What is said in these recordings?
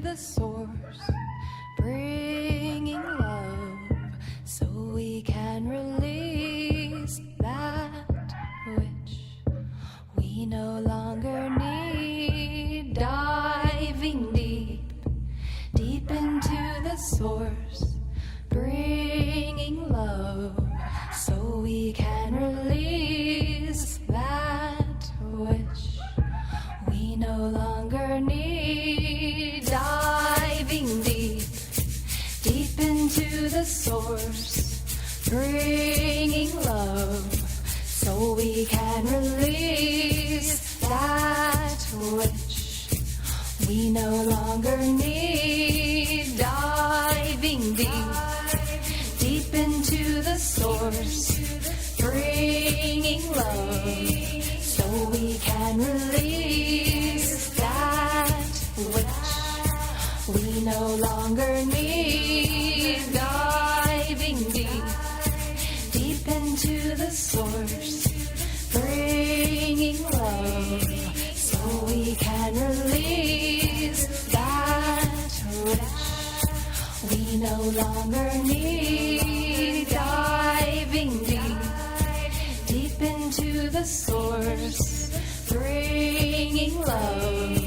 the source, bringing love so we can release that which we no longer need. Diving deep, deep into the source, bringing love so we can release that which we no longer need. Diving deep, deep into the source, bringing love so we can release that which we no longer need. Diving deep, deep into the source, bringing love so we can release that which we no longer need. Diving deep, deep into the source, bringing love so we can release that which we no longer need. Diving deep, deep into the source, bringing love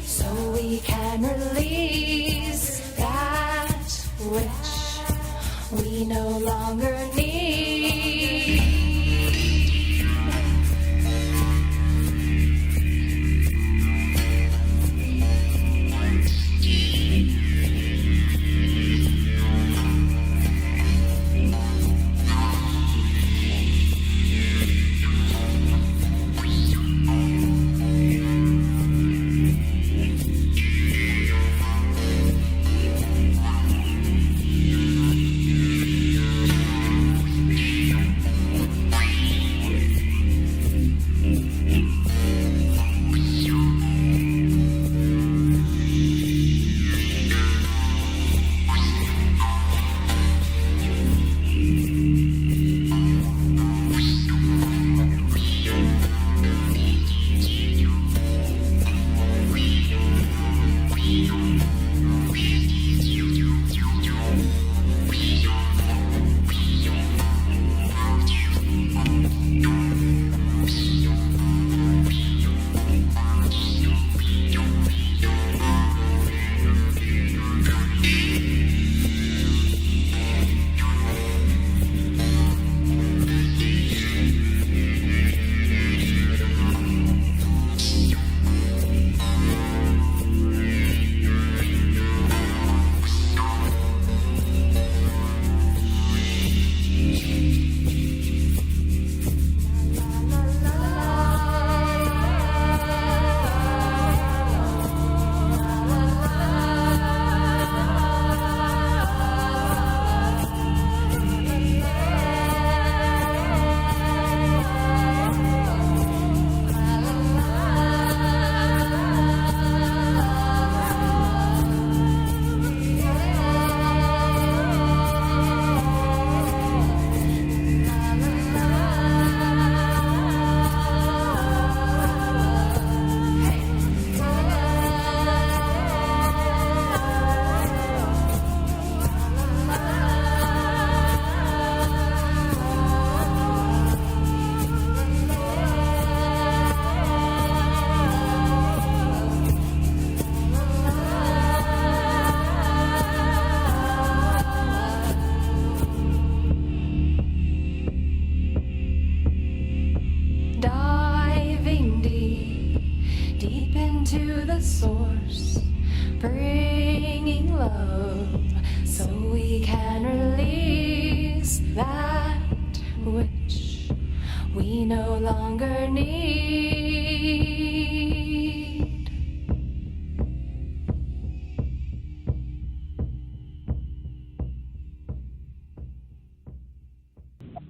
so we can release that which we no longer need.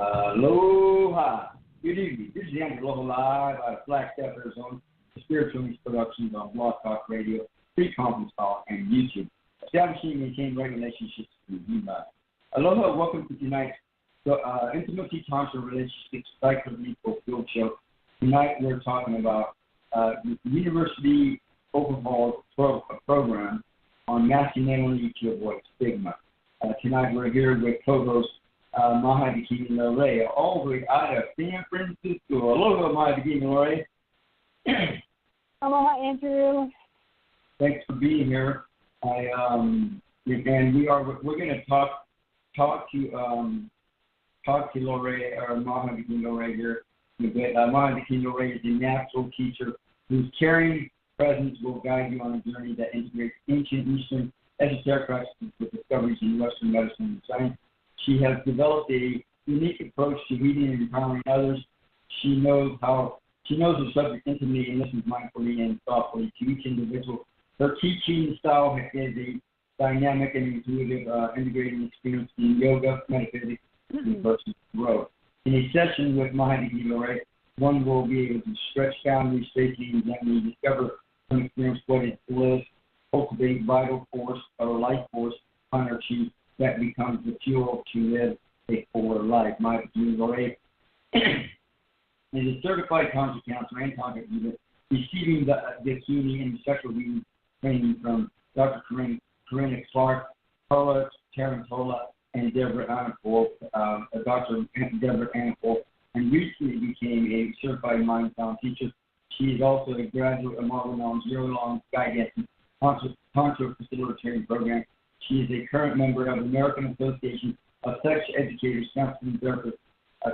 Aloha. Good evening. This is Aloha Live out of Flagstaff, Arizona. Spiritual News Productions on BlogTalkRadio, Free Conference Call, and YouTube. Establishing and maintaining right relationships with you. Aloha. Welcome to tonight's Intimacy, Tantra, Relationships, Psychically Fulfilled show. Tonight we're talking about the University Overhauls program on masculinity to avoid stigma. Tonight we're here with co-host Maha Dakini Lorae, all the way out of San Francisco. Aloha, Maha Dakini Lorae. Aloha, Andrew. Thanks for being here. And we're going to talk to Lorae, or Maha Dakini Lorae here. Maha Dakini Lorae is a natural teacher whose caring presence will guide you on a journey that integrates ancient Eastern esoteric practices with discoveries in Western medicine and science. She has developed a unique approach to reading and empowering others. She knows the subject intimately and listens mindfully and thoughtfully to each individual. Her teaching style is a dynamic and intuitive integrating experience in yoga, metaphysics, and personal growth. In a session with Maha Dakini Lorae, one will be able to stretch boundaries, safely, and gently discover and experience what is bliss, cultivate vital force or life force energy that becomes the fuel to live a fuller life. Maha Dakini Lorae is a certified Tantra counselor and Tantra leader, receiving the Dakini and sexual reading training from Dr. Corinna Clark, Paula Tarantola, and Deborah Anapold, Dr. Deborah Anapold, and recently became a certified mind sound teacher. She is also a graduate of Marvel year-long guidance Tantra facilitating program. She is a current member of the American Association of Sex Educators, Counseling Therapists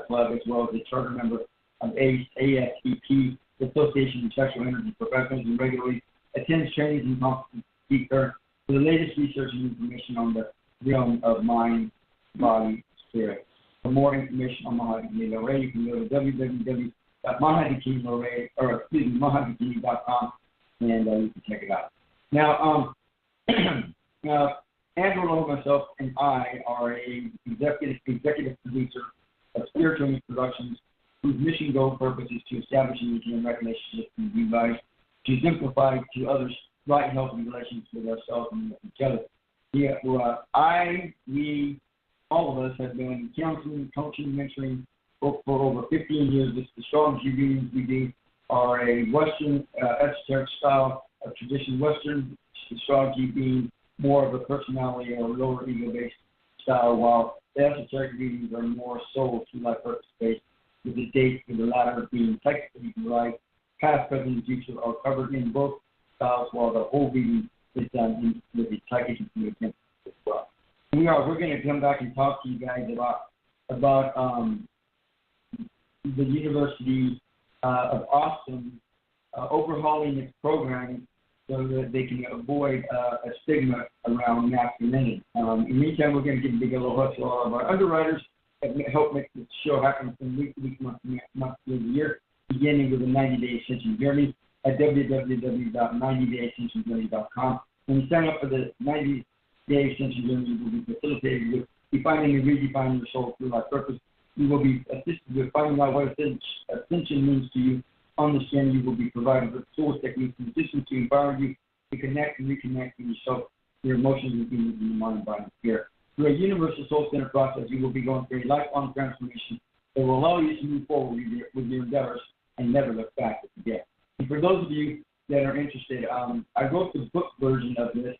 Club, as well as a charter member of ASEP, the Association of Sexual Energy Professionals, and regularly attends trainings and conferences to speak her for the latest research and information on the realm of mind, body, spirit. For more information on Maha Dakini Lorae, you can go to www.mahadakini.com and you can check it out. Now, Andrew Lowe, myself, and I are a executive producer of Spiritual News Productions, whose mission, goal, purpose is to establish and maintain relationships in the body, to simplify to others right, healthy relations with ourselves and with each other. All of us have been counseling, coaching, mentoring for over 15 years. The astrology readings we do are a Western esoteric style of tradition, Western astrology being more of a personality or lower ego-based style, while the esoteric readings are more soul to life purpose-based, with the dates for the latter being Psychically right, past, present, and future are covered in both styles, while the whole reading is done with the psychic movement as well. We're going to come back and talk to you guys about the University of Austin overhauling its programming so that they can avoid a stigma around masculinity. In the meantime, we're going to give a big aloha to all of our underwriters that help make this show happen from week to week, month to the year, beginning with a 90-day Ascension journey at www.90dayascensionjourney.com. When you sign up for the 90-day Ascension journey, you will be facilitated with defining and redefining your soul through life purpose. You will be assisted with finding out what Ascension means to you. Understand you will be provided with tools, techniques, and systems to empower you to connect and reconnect with yourself, your emotions, and feelings in your mind, body, and spirit. Through a universal soul center process, you will be going through a lifelong transformation that will allow you to move forward with your endeavors and never look back or forget. And for those of you that are interested, I wrote the book version of this a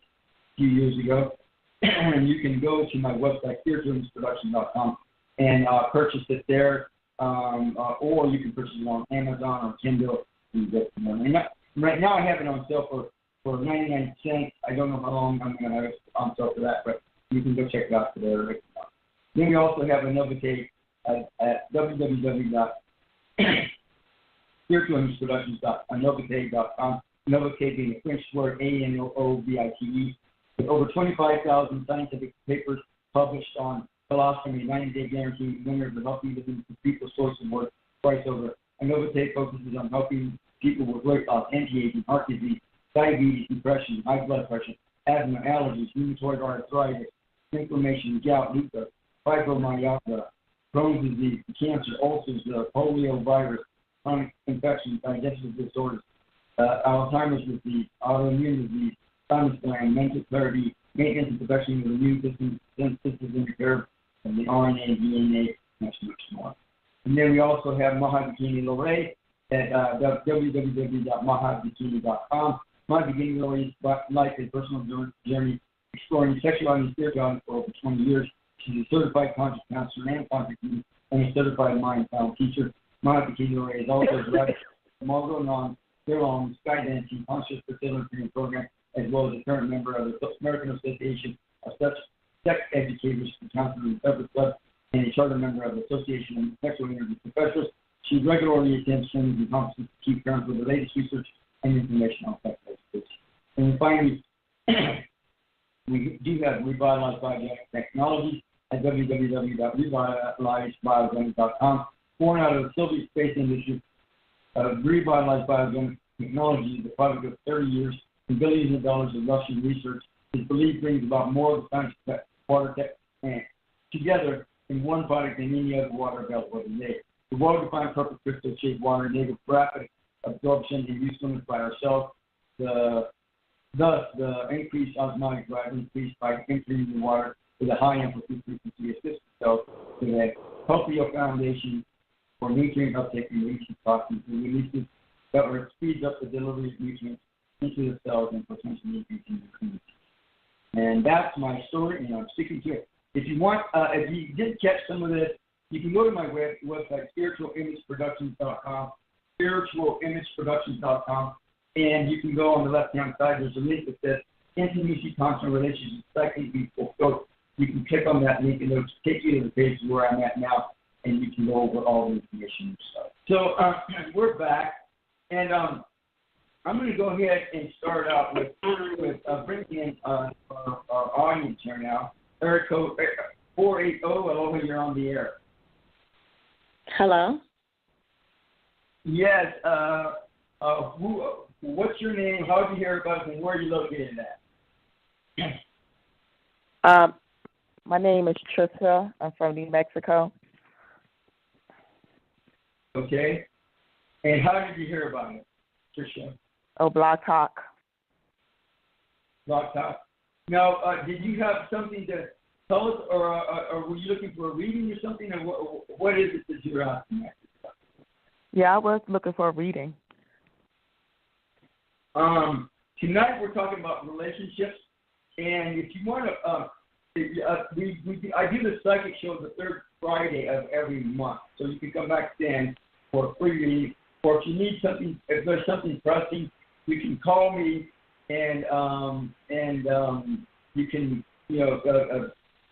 few years ago, and you can go to my website, spiritualnewsproduction.com, and purchase it there. Or you can purchase it on Amazon or Kindle. And right now I have it on sale for 99 cents. I don't know how long I'm going to have it on sale for that, but you can go check it out today. Right now. Then we also have a Novate at www.spiritualnewsproductions.novate.com. Novate being a French word, ANOOVITE, with over 25,000 scientific papers published on philosophy, 90-day guarantee, winners of helping people's source of work, price over. Novate focuses on helping people with weight loss, anti-aging, heart disease, diabetes, depression, high blood pressure, asthma, allergies, rheumatoid arthritis, inflammation, gout, lupus, fibromyalgia, Crohn's disease, cancer, ulcers, polio virus, chronic infections, digestive disorders, Alzheimer's disease, autoimmune disease, sinus gland, mental clarity, maintenance and protection of the immune system, synthesis and repair of the RNA, DNA, much more. And then we also have Maha Dakini Lorae at www.mahadakini.com. Maha Dakini Lorae's life and personal journey exploring sexuality and spirituality for over 20 years. She's a certified conscious counselor and conscious and a certified mind style teacher. Maha Dakini Lorae is also a director of Margot Non, Theron, Skydance, Conscious Facilitating Program, as well as a current member of the American Association of Sex Educators for Counseling and Separate Club, and a charter member of the Association of Sexual Energy Professionals. She regularly attends trainings and conferences to keep current with the latest research and information on sex education. And finally, we do have Revitalized Biogenic Technologies at www.revitalizedbiogenic.com. Born out of the Soviet space industry, Revitalized Biogenic Technology is the product of 30 years and billions of dollars of Russian research. Is believed brings about more of the science that water tech and together in one product than any other water available today. The well-defined purple crystal-shaped water enables rapid absorption and usefulness by our cells. Thus, the increased osmotic drive increased by entering the water with a high amplitude frequency assists cells with a healthier foundation for nutrient uptake and releasing toxins and releases that speeds up the delivery of nutrients into the cells and potentially increasing the immunity. And that's my story, and I'm sticking to it. If you want, if you did catch some of this, you can go to my website, spiritualimageproductions.com, spiritualimageproductions.com, and you can go on the left-hand side. There's a link that says Intimacy, Constant Relationships, Psychically. So you can click on that link, and it'll take you to the page where I'm at now, and you can go over all the information yourself. So we're back, and I'm going to go ahead and start out with bringing in our audience here now. Area code 480, Aloha, you're on the air. Hello? Yes. What's your name? How did you hear about us, and where are you located at? My name is Trisha. I'm from New Mexico. Okay. And how did you hear about it, Trisha? Oh, Blog Talk. Blog Talk. Now, did you have something to tell us, or were you looking for a reading or something, or what is it that you're asking? Yeah, I was looking for a reading. Tonight we're talking about relationships, and if you want to, I do the psychic show the third Friday of every month, so you can come back then for a free reading, or if you need something, if there's something pressing, you can call me, and you can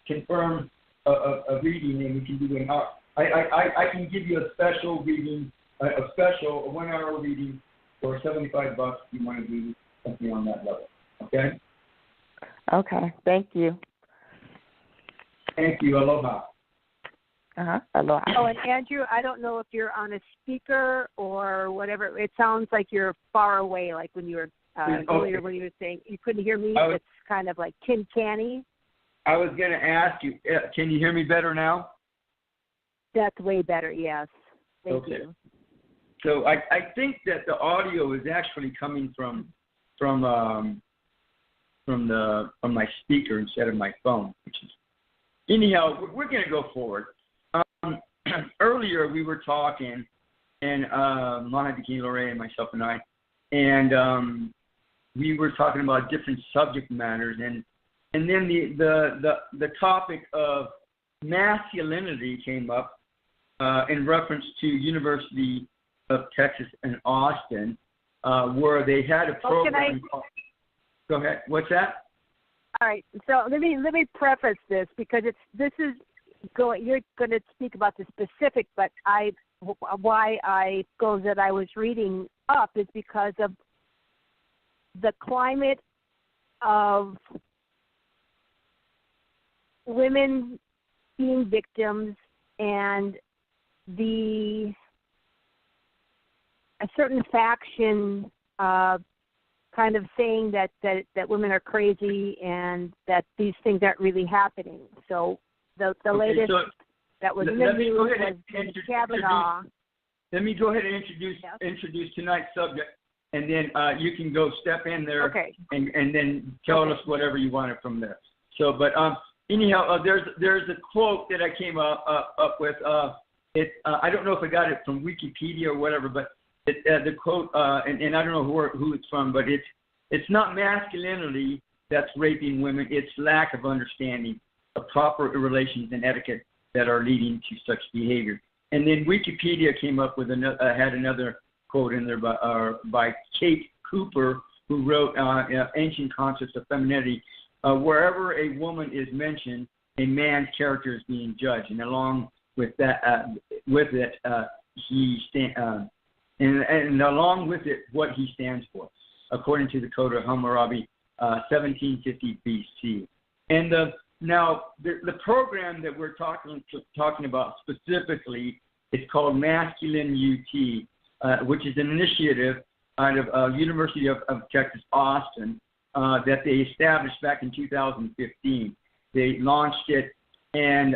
confirm a reading, and we can do an hour. I can give you a special reading, a 1-hour reading for $75 if you want to do something on that level. Okay? Okay. Thank you. Thank you. Aloha. Aloha. Oh, and Andrew, I don't know if you're on a speaker or whatever. It sounds like you're far away, like when you were earlier when you were saying you couldn't hear me. It's kind of like tin-canny. I was going to ask you, can you hear me better now? That's way better, yes. Thank you. So I think that the audio is actually coming from my speaker instead of my phone. Anyhow, we're going to go forward. Earlier we were talking, and Maha Dakini Lorae and myself and I, and we were talking about different subject matters, and then the topic of masculinity came up in reference to University of Texas in Austin, where they had a program. Go ahead. What's that? All right. So let me preface this because you're going to speak about the specific, but why I go that I was reading up is because of the climate of women being victims and a certain faction kind of saying that women are crazy and that these things aren't really happening. So the latest that was in the news was Cavanaugh. Let me go ahead and introduce tonight's subject, and then you can go step in there and then tell us whatever you wanted from there. So, but anyhow, there's a quote that I came up with. I don't know if I got it from Wikipedia or whatever, but the quote, and I don't know who it's from, but it's not masculinity that's raping women. It's lack of understanding of proper relations and etiquette that are leading to such behavior. And then Wikipedia came up with had another quote in there by Kate Cooper, who wrote Ancient Concepts of Femininity. Wherever a woman is mentioned, a man's character is being judged, and along with that, and along with it, what he stands for, according to the Code of Hammurabi, 1750 BC. And now the program that we're talking about specifically is called Masculine UT, which is an initiative out of University of Texas, Austin, that they established back in 2015. They launched it, and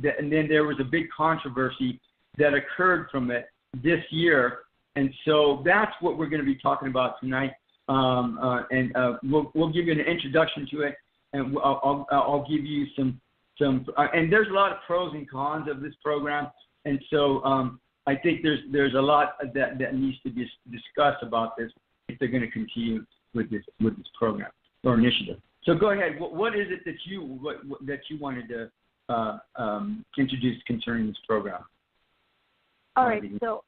then there was a big controversy that occurred from it this year, and so that's what we're going to be talking about tonight. We'll give you an introduction to it, and I'll give you some and there's a lot of pros and cons of this program, and so I think there's a lot that needs to be discussed about this if they're going to continue with this program or initiative. So go ahead. What is it that you wanted to introduce concerning this program? All right. So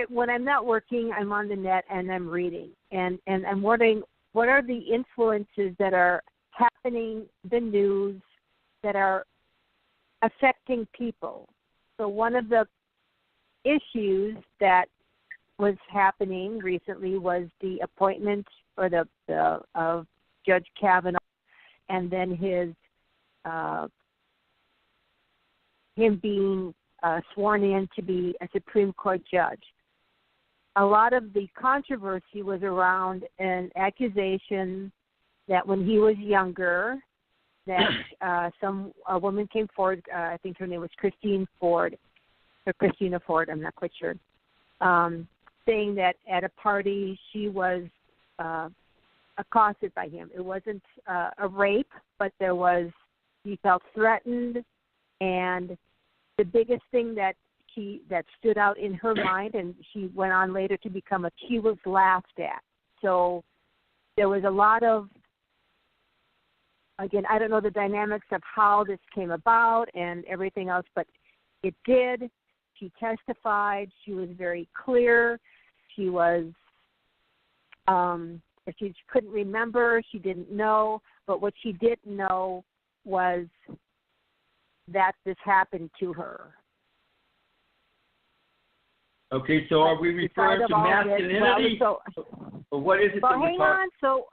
when I'm not working, I'm on the net and I'm reading, and I'm wondering what are the influences that are happening, the news that are affecting people. So one of the issues that was happening recently was the appointment or of Judge Cavanaugh, and then him being sworn in to be a Supreme Court judge. A lot of the controversy was around an accusation that when he was younger, that a woman came forward, I think her name was Christina Ford, I'm not quite sure, saying that at a party she was accosted by him. It wasn't a rape, but he felt threatened, and the biggest thing that stood out in her mind, and she went on later to become she was laughed at. So there was a lot of, again, I don't know the dynamics of how this came about and everything else, but it did. She testified. She was very clear. She was, she couldn't remember. She didn't know. But what she did know was that this happened to her. Okay, so are we referring to masculinity? Or what is it? Well, hang on. So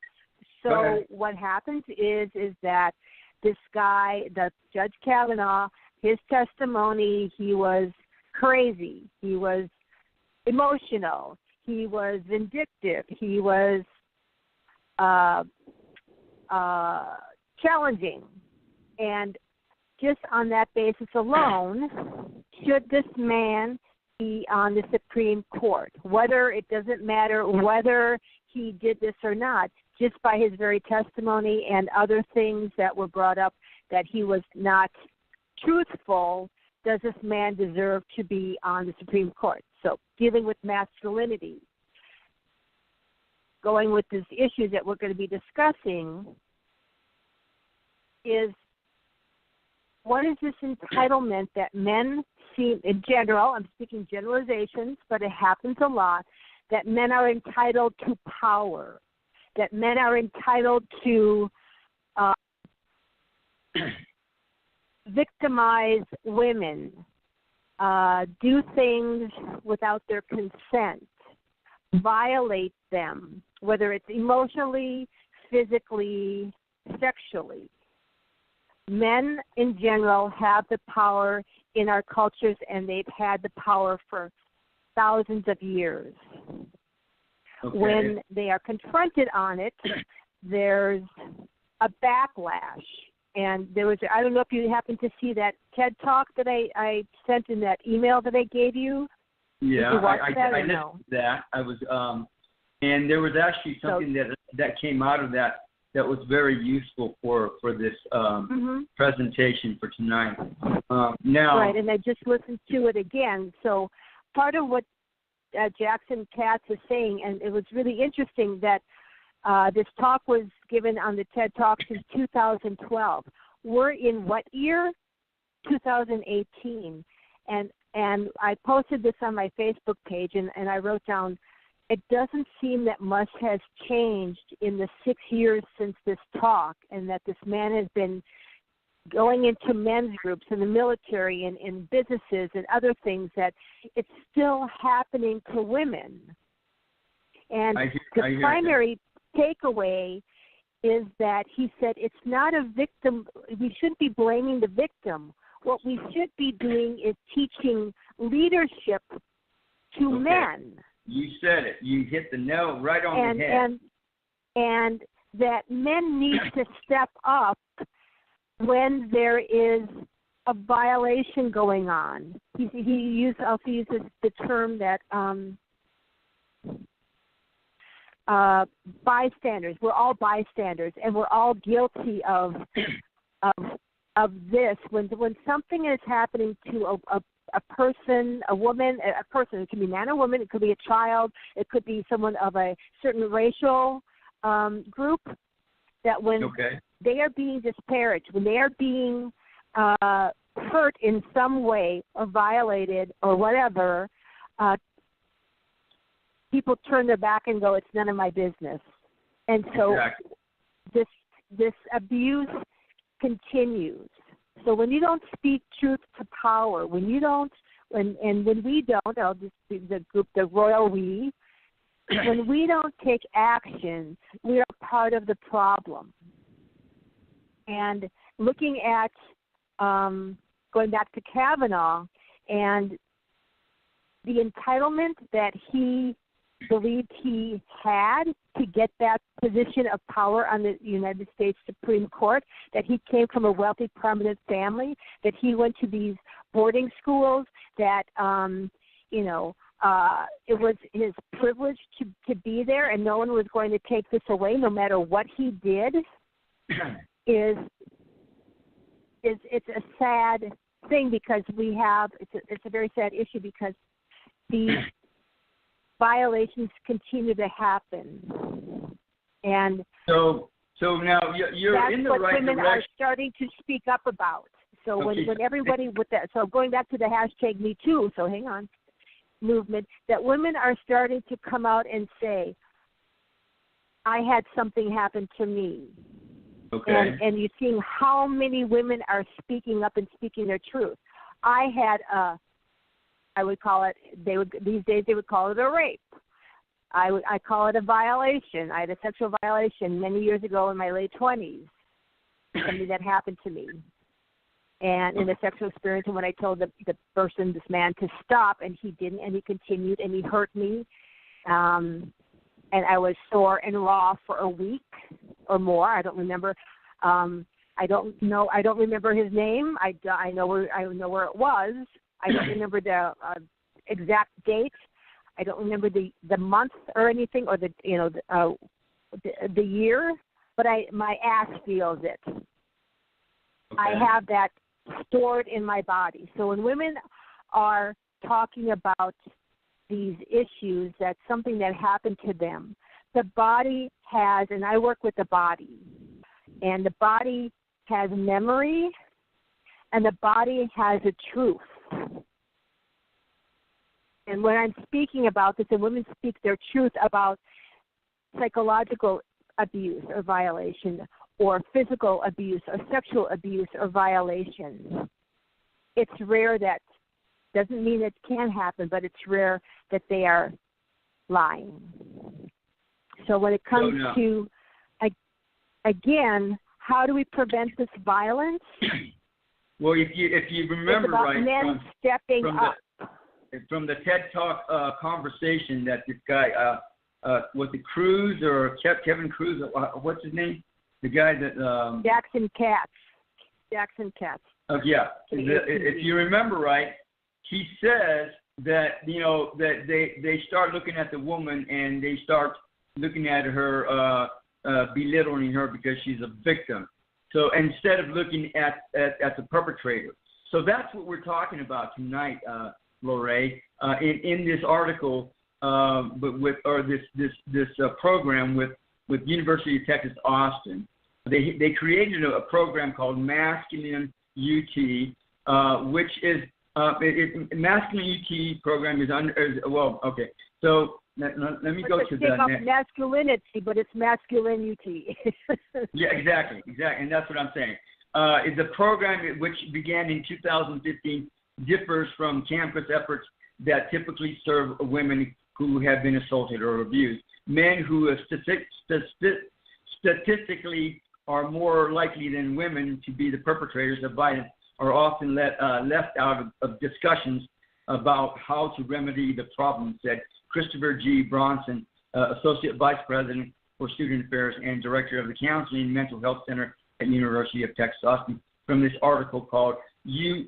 what happens is that this guy, the Judge Cavanaugh, his testimony, he was crazy. He was emotional. He was vindictive. He was challenging. And just on that basis alone, should this man be on the Supreme Court? Whether it doesn't matter whether he did this or not, just by his very testimony and other things that were brought up that he was not truthful, does this man deserve to be on the Supreme Court? So dealing with masculinity, going with this issue that we're going to be discussing is, what is this entitlement that men seem, in general, I'm speaking generalizations, but it happens a lot, that men are entitled to power, that men are entitled to victimize women, do things without their consent, violate them, whether it's emotionally, physically, sexually. Men in general have the power in our cultures, and they've had the power for thousands of years. Okay. When they are confronted on it, there's a backlash. And there was, I don't know if you happened to see that TED Talk that I sent in that email that I gave you. Yeah, I listened to that. I was, and there was actually something that came out of that was very useful for this presentation for tonight. Now, right, and I just listened to it again. So part of what Jackson Katz is saying, and it was really interesting that this talk was given on the TED Talks in 2012. We're in what year? 2018. And I posted this on my Facebook page, and I wrote down, it doesn't seem that much has changed in the 6 years since this talk, and that this man has been going into men's groups in the military and in businesses and other things, that it's still happening to women. And the primary takeaway is that he said it's not a victim. We shouldn't be blaming the victim. What we should be doing is teaching leadership to men. You said it. You hit the nail right on the head. And that men need to step up when there is a violation also uses the term that bystanders. We're all bystanders, and we're all guilty of this. When something is happening to a person, a woman, a person, it can be man or woman, it could be a child, it could be someone of a certain racial group, that when they are being disparaged, when they are being hurt in some way or violated or whatever, people turn their back and go, it's none of my business. And so this abuse continues. So when you don't speak truth to power, when we don't, I'll just be the group, the royal we, when we don't take action, we are part of the problem. And looking at, going back to Cavanaugh and the entitlement that he believed he had to get that position of power on the United States Supreme Court, that he came from a wealthy, prominent family, that he went to these boarding schools, that, it was his privilege to be there and no one was going to take this away no matter what he did, it's a sad thing, because it's a very sad issue, because the violations continue to happen. And so now you're in the right direction. That's what women are starting to speak up about. So when everybody with that, so going back to the hashtag Me Too, so hang on, movement, that women are starting to come out and say, I had something happen to me. Okay. And you're seeing how many women are speaking up and speaking their truth. I had I would call it, these days they would call it a rape. I call it a violation. I had a sexual violation many years ago in my late 20s, something that happened to me. And in a sexual experience, and when I told the person, this man, to stop, and he didn't, and he continued, and he hurt me, and I was sore and raw for a week or more. I don't remember. I don't remember his name. I know where it was. I don't remember the exact date. I don't remember the month or anything, or the year. But my ass feels it. Okay. I have that stored in my body. So when women are talking about these issues, that's something that happened to them. The body has, and I work with the body, and the body has memory, and the body has a truth. And when I'm speaking about this, and women speak their truth about psychological abuse or violation, or physical abuse or sexual abuse or violation, it's rare. That doesn't mean it can happen, but it's rare that they are lying. So when it comes to, again, how do we prevent this violence? Well, if you remember right, men stepping up. From the TED Talk conversation that this guy, was it Cruz or Kevin Cruz? What's his name? The guy that Jackson Katz. Oh yeah. If you remember right, he says that that they start looking at the woman and they start looking at her, belittling her because she's a victim. So instead of looking at the perpetrator. So that's what we're talking about tonight, Lorae. In this article, program with University of Texas Austin. They created a program called Masculine UT, which is Masculine UT program is okay. So let me go to the next. Masculinity, but it's Masculine UT. Yeah, exactly, and that's what I'm saying. The program, which began in 2015, differs from campus efforts that typically serve women who have been assaulted or abused. Men who statistically are more likely than women to be the perpetrators of violence are often left out of discussions about how to remedy the problem, said Christopher G. Bronson, Associate Vice President for Student Affairs and Director of the Counseling and Mental Health Center at University of Texas Austin, from this article called U.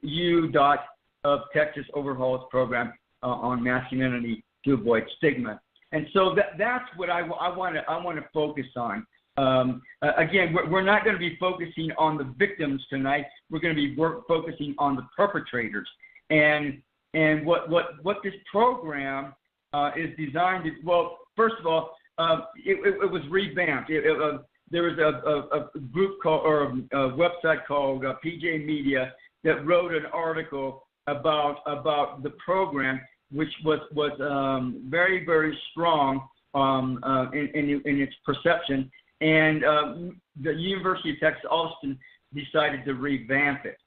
of Texas Overhauls Program on Masculinity to Avoid Stigma. And so that's what I want to focus on. Again, we're not going to be focusing on the victims tonight. We're going to be focusing on the perpetrators. And what this program is designed to, well, first of all, it was revamped. There was a group called, or a website called PJ Media that wrote an article about the program, which was very, very strong in its perception. And the University of Texas Austin decided to revamp it,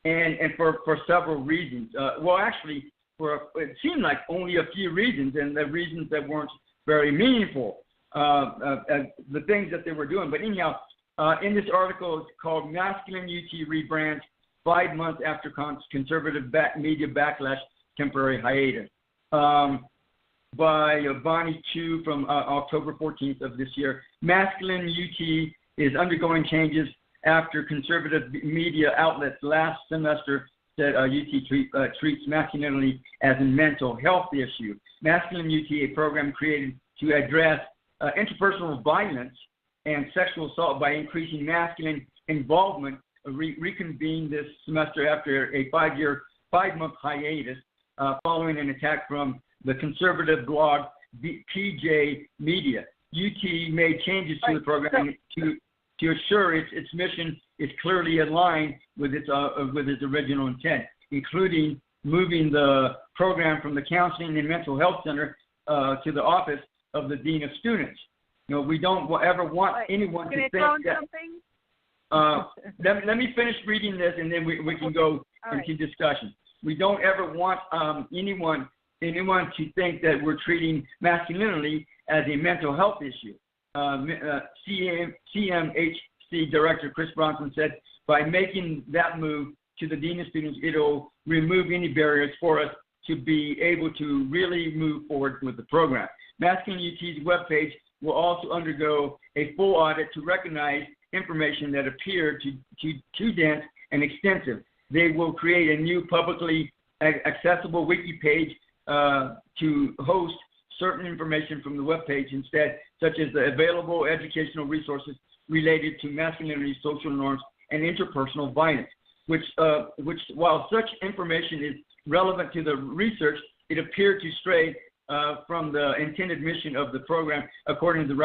and for several reasons. Well, actually, it seemed like only a few reasons, and the reasons that weren't very meaningful, the things that they were doing. But anyhow, in this article, it's called Masculine UT Rebrands 5 months after conservative media backlash, temporary hiatus, by Bonnie Chu from October 14th of this year. Masculine UT is undergoing changes after conservative media outlets last semester said UT treats masculinity as a mental health issue. Masculine UT, a program created to address interpersonal violence and sexual assault by increasing masculine involvement, reconvened this semester after a 5-month hiatus following an attack from the conservative blog PJ Media. UT made changes to the program to assure its mission is clearly aligned with its original intent, including moving the program from the Counseling and Mental Health Center to the office of the Dean of Students. You know, we don't ever want anyone to think that. Let me finish reading this, and then we can go into discussion. We don't ever want anyone to think that we're treating masculinity as a mental health issue. CMHC Director Chris Bronson said, by making that move to the Dean of Students, it'll remove any barriers for us to be able to really move forward with the program. Masculine UT's webpage will also undergo a full audit to recognize information that appeared too dense and extensive. They will create a new publicly accessible wiki page to host certain information from the webpage instead, such as the available educational resources related to masculinity, social norms, and interpersonal violence, which while such information is relevant to the research, it appeared to stray from the intended mission of the program, according to the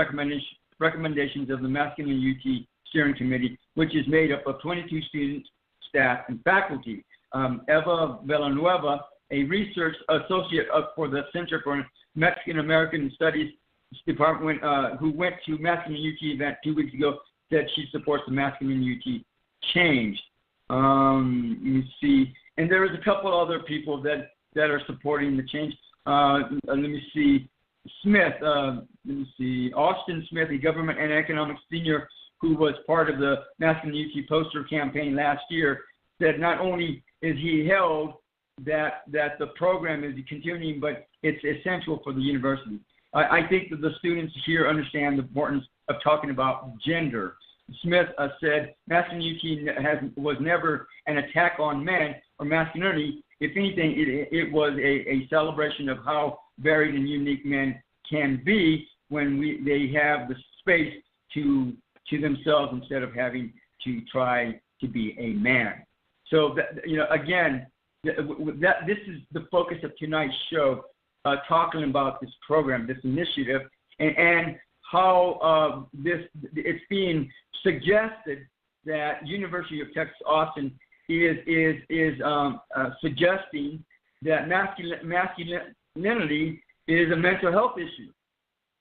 recommendations of the Masculine UT Steering Committee, which is made up of 22 students, staff, and faculty. Eva Villanueva, a research associate for the Center for Mexican American Studies Department, who went to Masculine UT event 2 weeks ago, said she supports the Masculine UT change. Let me see. And there is a couple other people that are supporting the change. Let me see. Smith, Austin Smith, a government and economics senior who was part of the Masculine UT poster campaign last year, said not only is he held that the program is continuing, but it's essential for the university. I think that the students here understand the importance of talking about gender. Smith said Masculine UT was never an attack on men or masculinity. If anything, it was a celebration of how varied and unique men can be when they have the space to themselves instead of having to try to be a man. So, again, this is the focus of tonight's show. talking about this program, this initiative, and how it's being suggested that University of Texas Austin is suggesting that masculinity is a mental health issue.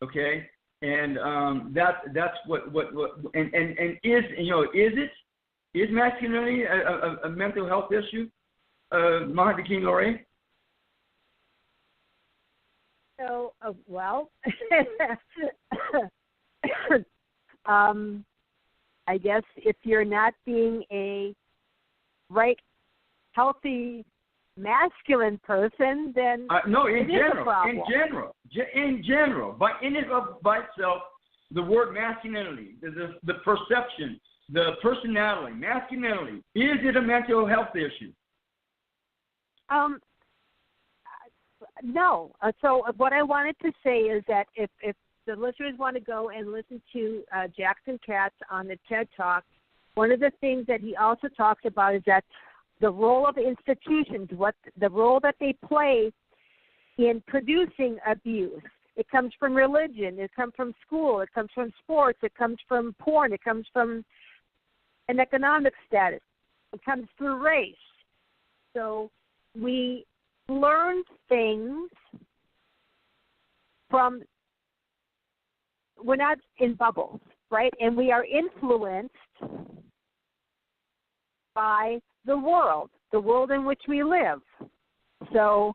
Okay, and that's what is masculinity a mental health issue? Maha Dakini Lorae? So, well, I guess if you're not being a right, healthy, masculine person, then no, in general, but in and of by itself, the word masculinity, the perception, the personality, masculinity, is it a mental health issue? No. So what I wanted to say is that if the listeners want to go and listen to Jackson Katz on the TED Talk, one of the things that he also talks about is that the role of institutions, the role that they play in producing abuse. It comes from religion. It comes from school. It comes from sports. It comes from porn. It comes from an economic status. It comes through race. So we learn things from, we're not in bubbles, right? And we are influenced by the world in which we live. So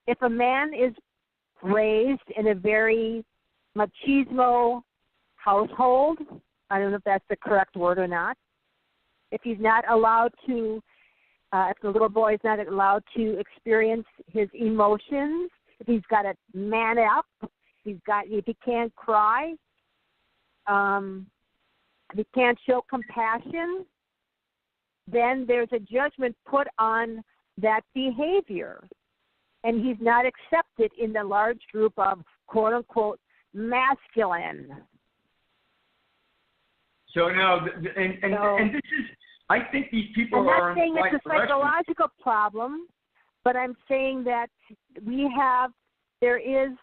if a man is raised in a very machismo household, I don't know if that's the correct word or not, if he's not allowed to, if the little boy is not allowed to experience his emotions, if he's got to man up, if he can't cry, if he can't show compassion, then there's a judgment put on that behavior. And he's not accepted in the large group of, quote unquote, masculine. So now, and this is, I think these people are. I'm not saying it's a psychological problem, but I'm saying that there is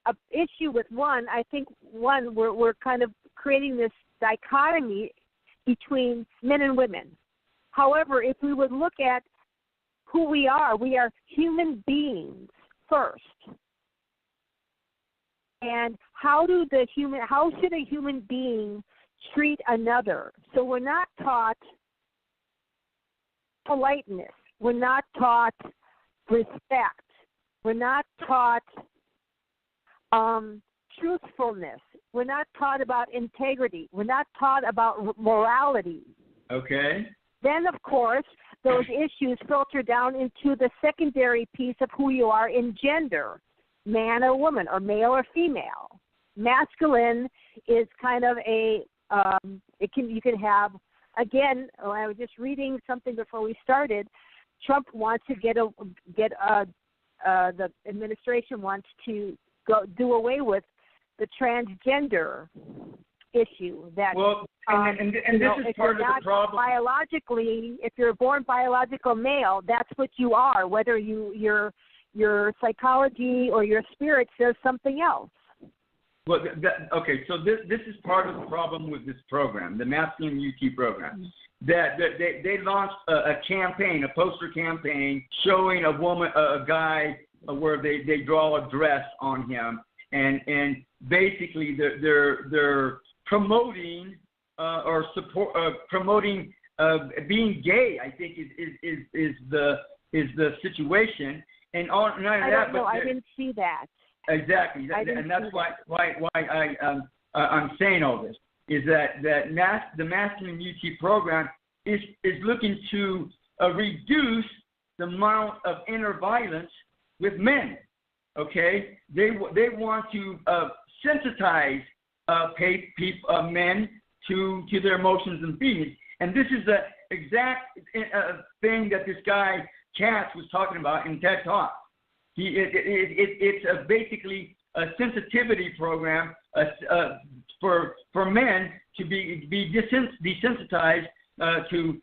an issue with one. I think we're kind of creating this dichotomy between men and women. However, if we would look at who we are human beings first. And how should a human being treat another? So we're not taught politeness. We're not taught respect. We're not taught truthfulness. We're not taught about integrity. We're not taught about morality. Okay. Then, of course, those issues filter down into the secondary piece of who you are in gender, man or woman, or male or female. Masculine is kind of you can have, again, I was just reading something before we started. Trump wants to the administration wants to do away with the transgender issue. That and this is part of the problem. Biologically, if you're born biological male, that's what you are. Whether your psychology or your spirit says something else. Well, okay. So this is part of the problem with this program, the Masculine UT program. That they launched a campaign, a poster campaign, showing a guy where they draw a dress on him, and basically they're promoting or support promoting being gay. I think is the situation. And on I don't know. I didn't see that. Exactly, and that's why I'm saying all this is that the Masculine UT program is looking to reduce the amount of inner violence with men. Okay, they want to sensitize men to their emotions and feelings, and this is the exact thing that this guy Katz was talking about in TED Talk. It's basically a sensitivity program for men to be desensitized to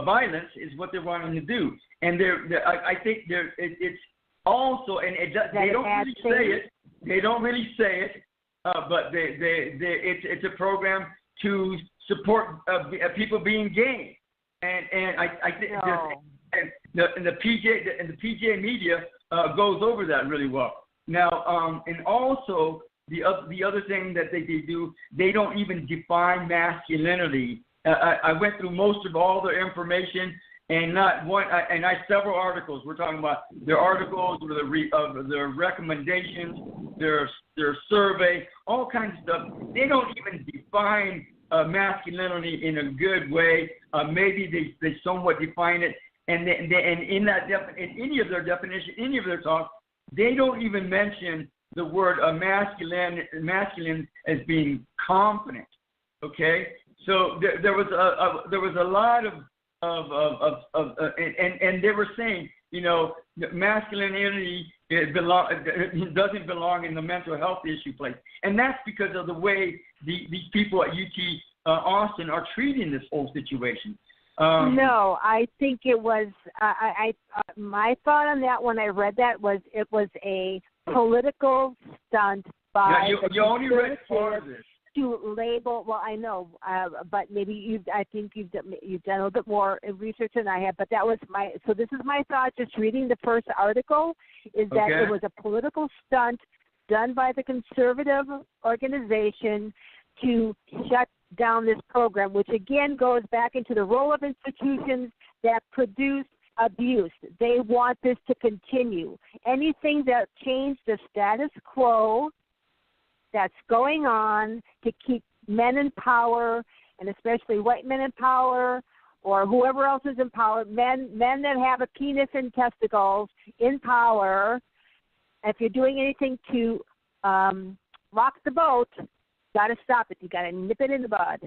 violence is what they're wanting to do, and I think it's also, and they don't really say it. They don't really say it, but it's a program to support people being gay, and I think the PJ media goes over that really well. Now, and also the other thing that they do, they don't even define masculinity. I went through most of all their information, and not one. And I several articles. We're talking about their articles, of their recommendations, their survey, all kinds of stuff. They don't even define masculinity in a good way. Maybe they somewhat define it, and in any of their definition, any of their talk, they don't even mention the word masculine as being confident. Okay, so there was a lot of and they were saying, masculinity doesn't belong in the mental health issue place, and that's because of the way these people at UT Austin are treating this whole situation. No, I think it was. My thought on that when I read that was it was a political stunt by you only read part of this. To label, well, I know, but maybe I think you've done a little bit more research than I have. But that was so this is my thought. Just reading the first article is that it was a political stunt done by the conservative organization to shut down this program, which again goes back into the role of institutions that produce abuse. They want this to continue. Anything that changed the status quo that's going on to keep men in power, and especially white men in power, or whoever else is in power, men that have a penis and testicles in power. If you're doing anything to rock the boat, got to stop it. You got to nip it in the bud.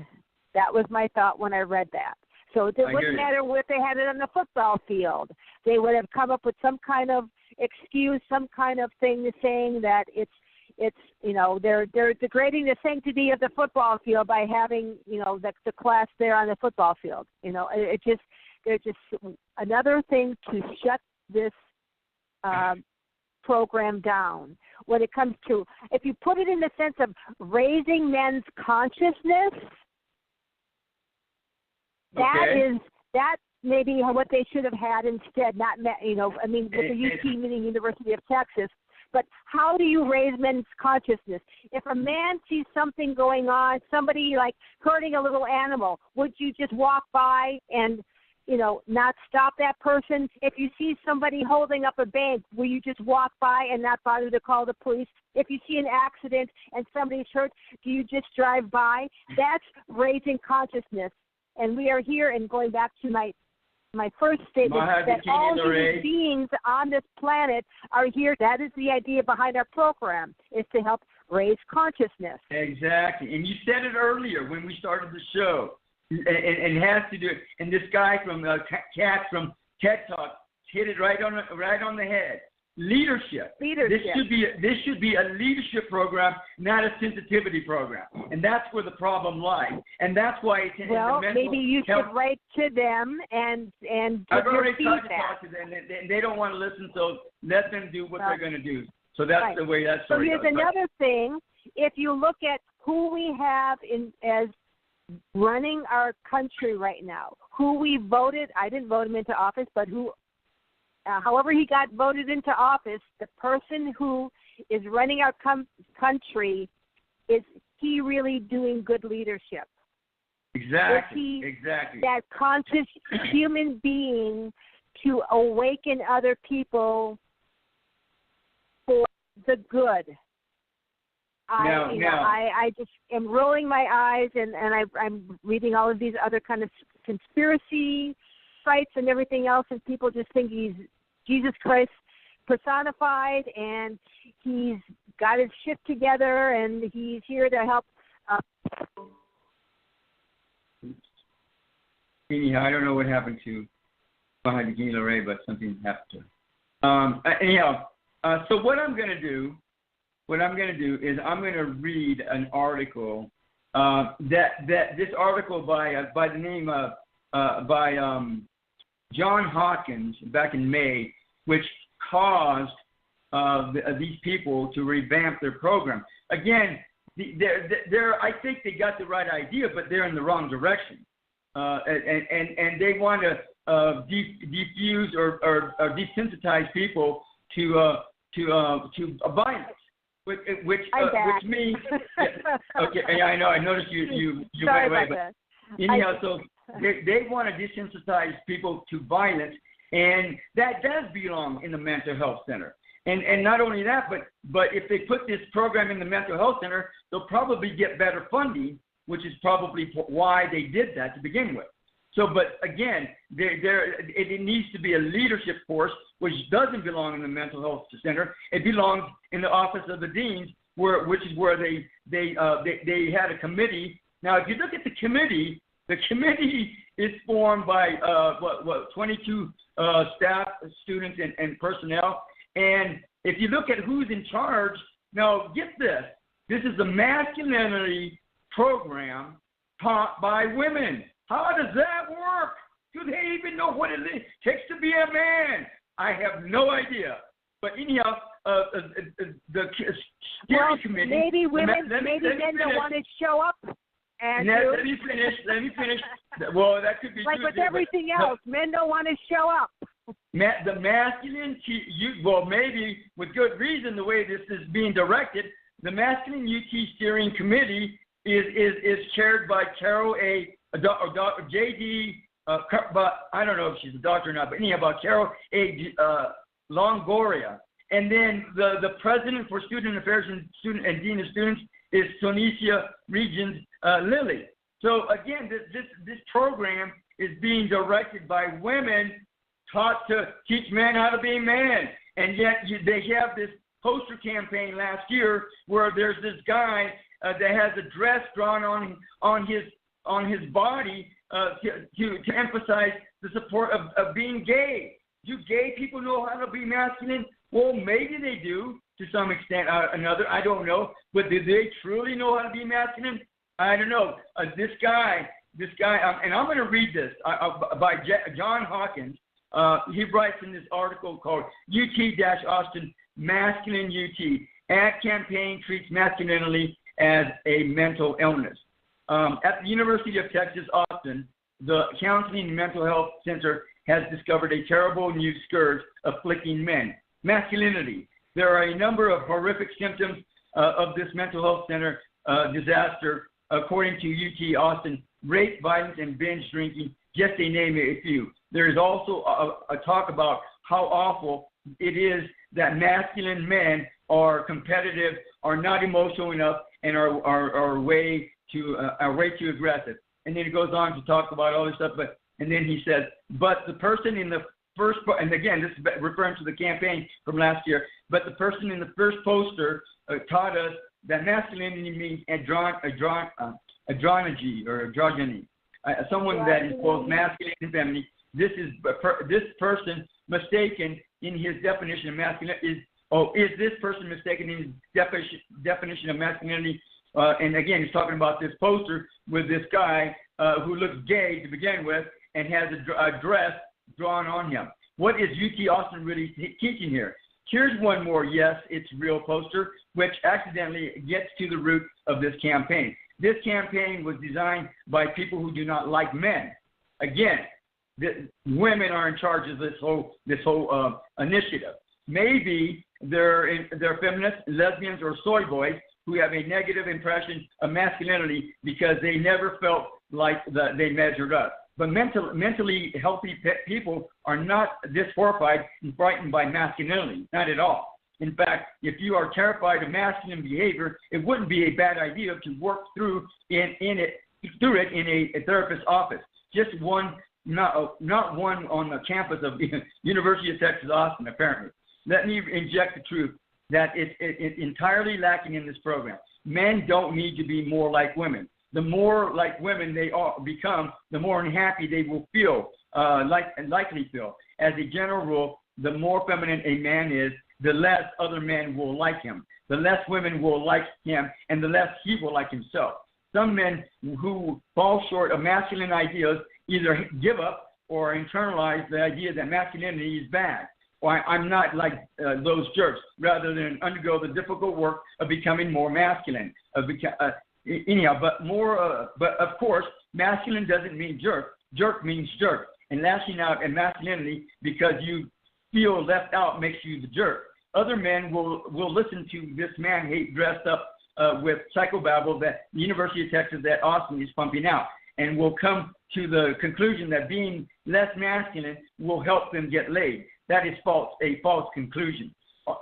That was my thought when I read that. So it wouldn't matter if they had it on the football field. They would have come up with some kind of excuse, some kind of thing saying that it's they're degrading the sanctity of the football field by having the class there on the football field. They're just another thing to shut this program down. When it comes to, if you put it in the sense of raising men's consciousness, that may be what they should have had instead. Not with the UT meaning University of Texas. But how do you raise men's consciousness? If a man sees something going on, somebody like hurting a little animal, would you just walk by and, not stop that person? If you see somebody holding up a bank, will you just walk by and not bother to call the police? If you see an accident and somebody's hurt, do you just drive by? That's raising consciousness. And we are here, and going back to my first statement, Maha that Dakini all Lorae. human beings on this planet are here. That is the idea behind our program, is to help raise consciousness. Exactly. And you said it earlier when we started the show. And has to do it. And this guy from Cat from TED Talk hit it right on the head. Leadership. This should be a leadership program, not a sensitivity program. And that's where the problem lies. And that's why it's in the mental maybe you health. should write to them and I've already tried to talk to them, and they don't want to listen. So let them do what they're going to do. So that's the way that story goes. So here's another thing. If you look at who we have as running our country right now, who we voted, I didn't vote him into office, but however he got voted into office, the person who is running our country, is he really doing good leadership? Exactly. That conscious human being to awaken other people for the good? I just am rolling my eyes, and I'm reading all of these other kind of conspiracy sites and everything else, and people just think he's Jesus Christ personified, and he's got his shit together, and he's here to help. Anyhow, I don't know what happened to Maha Dakini Lorae, but something happened to her. So what I'm going to do is I'm going to read an article this article by the name of John Hawkins back in May, which caused these people to revamp their program. Again, I think they got the right idea, but they're in the wrong direction, and they want to defuse or desensitize people to violence, which means okay. Yeah, I know. I noticed you Sorry went away, about that. Anyhow, so they want to desensitize people to violence, and that does belong in the mental health center. And not only that, but if they put this program in the mental health center, they'll probably get better funding, which is probably why they did that to begin with. So, but again, it needs to be a leadership force, which doesn't belong in the mental health center. It belongs in the office of the deans, which is where they had a committee. Now, if you look at the committee is formed by 22 staff, students, and personnel. And if you look at who's in charge, now get this. This is the masculinity program taught by women. How does that work? Do they even know what it takes to be a man? I have no idea. But anyhow, the steering committee. Maybe women, maybe men don't want to show up. And let me finish. Well, that could be like true, with everything else. Men don't want to show up. The masculine, well, maybe with good reason, the way this is being directed, the Masculine UT Steering Committee is chaired by Carol J.D. But I don't know if she's a doctor or not, but anyhow, about Carol A. Longoria. And then the president for Student Affairs and Dean of Students is Sonesia Regents Lilly. So again, this program is being directed by women taught to teach men how to be men. And yet they have this poster campaign last year where there's this guy that has a dress drawn on his body to emphasize the support of being gay. Do gay people know how to be masculine? Well, maybe they do to some extent another. I don't know. But do they truly know how to be masculine? I don't know. This guy, and I'm going to read this by John Hawkins. He writes in this article called UT-Austin Masculine UT. Ad campaign treats masculinity as a mental illness. At the University of Texas, Austin, the Counseling and Mental Health Center has discovered a terrible new scourge afflicting men, masculinity. There are a number of horrific symptoms of this mental health center disaster, according to UT Austin: rape, violence, and binge drinking, just to name a few. There is also a talk about how awful it is that masculine men are competitive, are not emotional enough, and are way too aggressive. And then it goes on to talk about all this stuff, and then he says, but the person in the first, and again, this is referring to the campaign from last year, but the person in the first poster taught us that masculinity means androgyny or androgyny, someone that is both masculine and feminine. This person mistaken in his definition of masculinity? Is this person mistaken in his definition of masculinity? And again, he's talking about this poster with this guy who looks gay to begin with and has a dress drawn on him. What is UT Austin really teaching here? Here's one more, yes, it's real poster, which accidentally gets to the root of this campaign. This campaign was designed by people who do not like men. Again, women are in charge of this whole initiative. Maybe they're feminists, lesbians, or soy boys who have a negative impression of masculinity because they never felt like they measured up. But mentally healthy people are not this horrified and frightened by masculinity, not at all. In fact, if you are terrified of masculine behavior, it wouldn't be a bad idea to work through it in a therapist's office. Just one, not one on the campus of University of Texas Austin, apparently. Let me inject the truth that it's entirely lacking in this program. Men don't need to be more like women. The more like women they become, the more unhappy they will feel, likely feel. As a general rule, the more feminine a man is, the less other men will like him. The less women will like him, and the less he will like himself. Some men who fall short of masculine ideas either give up or internalize the idea that masculinity is bad. or I'm not like those jerks, rather than undergo the difficult work of becoming more masculine. Anyhow, but of course, masculine doesn't mean jerk. Jerk means jerk. And lashing out at masculinity because you feel left out makes you the jerk. Other men will listen to this man hate dressed up with psychobabble that the University of Texas at Austin is pumping out, and will come to the conclusion that being less masculine will help them get laid. That is a false conclusion.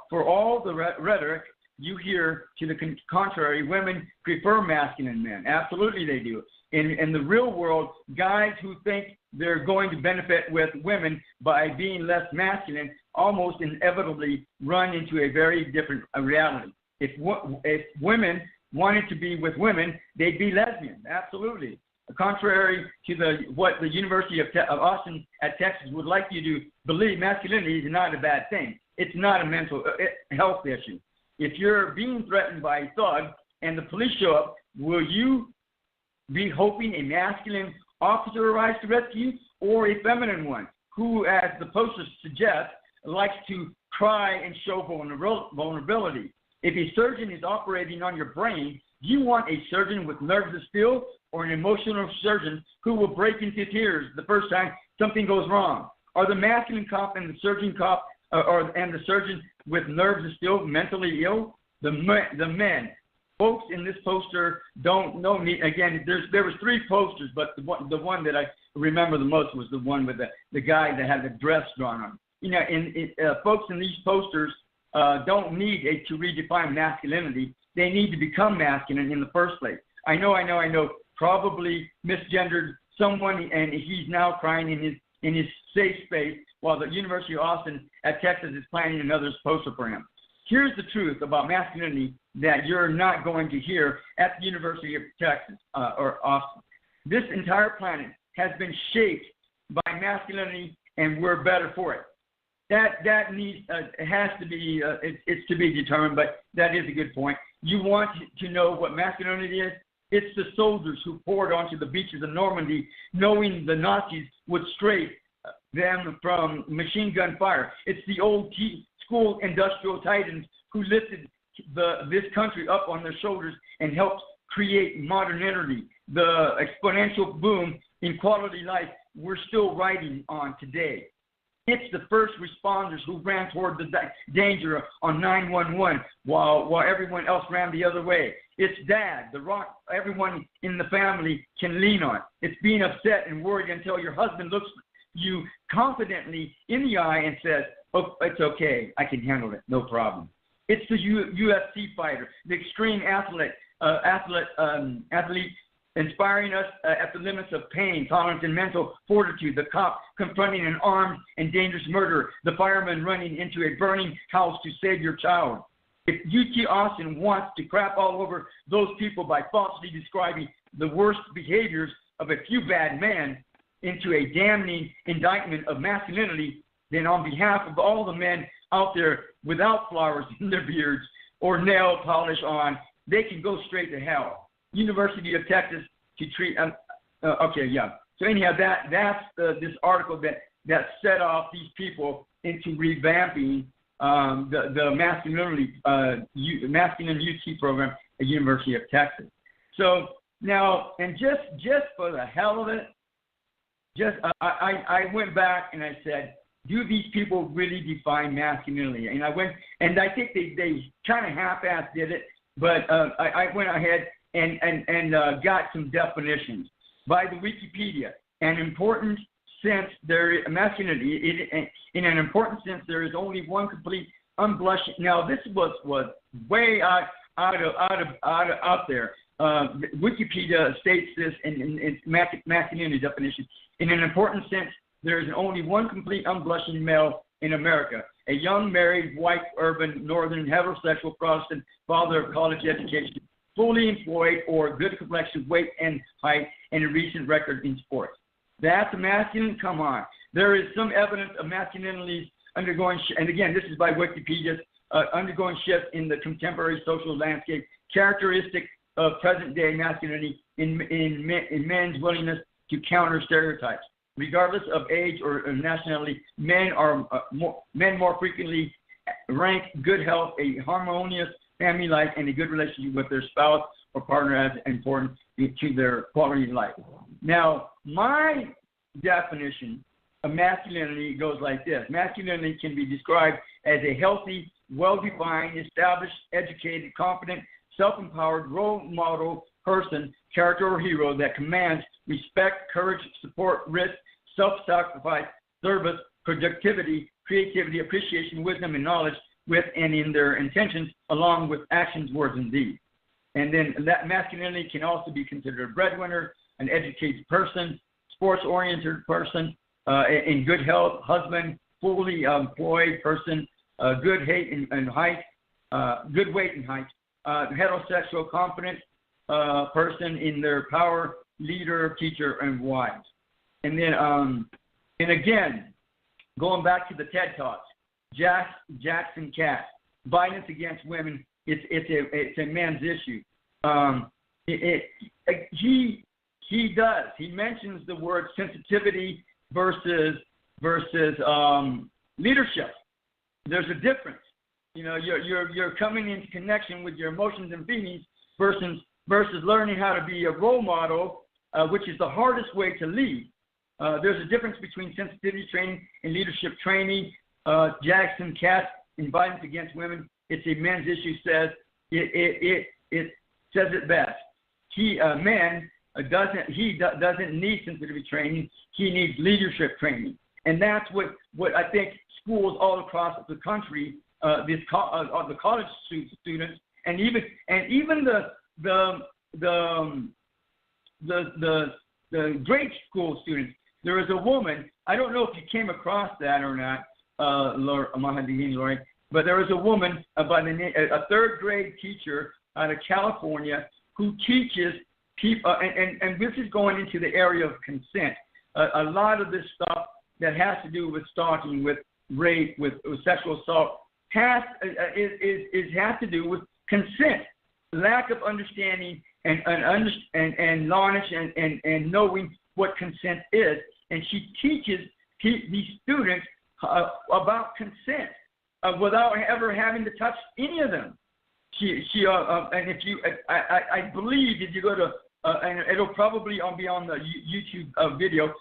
For all the rhetoric you hear to the contrary, women prefer masculine men. Absolutely they do. In the real world, guys who think they're going to benefit with women by being less masculine almost inevitably run into a very different reality. If women wanted to be with women, they'd be lesbian. Absolutely. Contrary to what the University of Austin at Texas would like you to believe, masculinity is not a bad thing. It's not a mental health issue. If you're being threatened by a thug and the police show up, will you be hoping a masculine officer arrives to rescue, or a feminine one who, as the poster suggests, likes to cry and show vulnerability? If a surgeon is operating on your brain, do you want a surgeon with nerves of steel or an emotional surgeon who will break into tears the first time something goes wrong? Are the masculine cop and the surgeon cop and the surgeon with nerves of steel mentally ill? The men. Folks in this poster don't know me. Again, there was 3 posters, but the one that I remember the most was the one with the guy that had the dress drawn on. You know, folks in these posters don't need to redefine masculinity. They need to become masculine in the first place. I know. Probably misgendered someone, and he's now crying in his safe space while the University of Austin at Texas is planning another poster for him. Here's the truth about masculinity that you're not going to hear at the University of Texas or Austin. This entire planet has been shaped by masculinity, and we're better for it. That needs has to be it's to be determined, but that is a good point. You want to know what masculinity is? It's the soldiers who poured onto the beaches of Normandy, knowing the Nazis would strafe them from machine gun fire. It's the old school industrial titans who lifted this country up on their shoulders and helped create modernity. The exponential boom in quality life we're still riding on today. It's the first responders who ran toward the danger on 911 while everyone else ran the other way. It's dad, the rock everyone in the family can lean on. It's being upset and worried until your husband looks you confidently in the eye and says, "Oh, it's okay, I can handle it, no problem." It's the UFC fighter, the extreme athlete inspiring us at the limits of pain, tolerance, and mental fortitude. The cop confronting an armed and dangerous murderer. The fireman running into a burning house to save your child. If UT Austin wants to crap all over those people by falsely describing the worst behaviors of a few bad men into a damning indictment of masculinity, then on behalf of all the men out there without flowers in their beards or nail polish on, they can go straight to hell. University of Texas to treat. So anyhow, that's this article that set off these people into revamping the masculine UT program at University of Texas. So now, and just for the hell of it, I went back and I said, do these people really define masculinity? And I went, and I think they kind of half-assed did it, but I went ahead and got some definitions by the Wikipedia. In an important sense, masculinity. In an important sense, there is only one complete unblushing. Now, this was way out there. Wikipedia states this in its masculinity definition. In an important sense, there is only one complete unblushing male in America: a young, married, white, urban, northern, heterosexual, Protestant, father of college education, fully employed, or good complexion, weight and height, and a recent record in sports. That's masculine? Come on. There is some evidence of masculinity undergoing, and again, this is by Wikipedia, undergoing shift in the contemporary social landscape, characteristic of present-day masculinity in men's willingness to counter stereotypes. regardless of age or nationality, men more frequently rank good health, a harmonious family life, and a good relationship with their spouse or partner as important to their quality of life. Now, my definition of masculinity goes like this. Masculinity can be described as a healthy, well-defined, established, educated, confident, self-empowered, role model person, character, or hero that commands respect, courage, support, risk, self-sacrifice, service, productivity, creativity, appreciation, wisdom, and knowledge with and in their intentions, along with actions, words, and deeds. And then that masculinity can also be considered a breadwinner, an educated person, sports-oriented person, in good health, husband, fully employed person, good weight and height, heterosexual, confident person in their power, leader, teacher, and wives. And then, and again, going back to the TED Talks, Jackson Cass, violence against women, it's a man's issue. He mentions the word sensitivity versus leadership. There's a difference. You know, you're coming into connection with your emotions and feelings versus learning how to be a role model, which is the hardest way to lead. There's a difference between sensitivity training and leadership training. Jackson Cass in violence against women, it's a men's issue, says it says it best. Doesn't need sensitivity training. He needs leadership training, and that's what I think schools all across the country, the college students, and even the grade school students. There is a woman. I don't know if you came across that or not, Maha Dakini Lorae, but there is a woman by the name, a third grade teacher out of California who teaches people, and this is going into the area of consent. A lot of this stuff that has to do with stalking, with rape, with sexual assault, has to do with consent, lack of understanding and knowledge and knowing what consent is. And she teaches these students about consent without ever having to touch any of them. And if you, I believe if you go to, and it'll probably be on the YouTube video.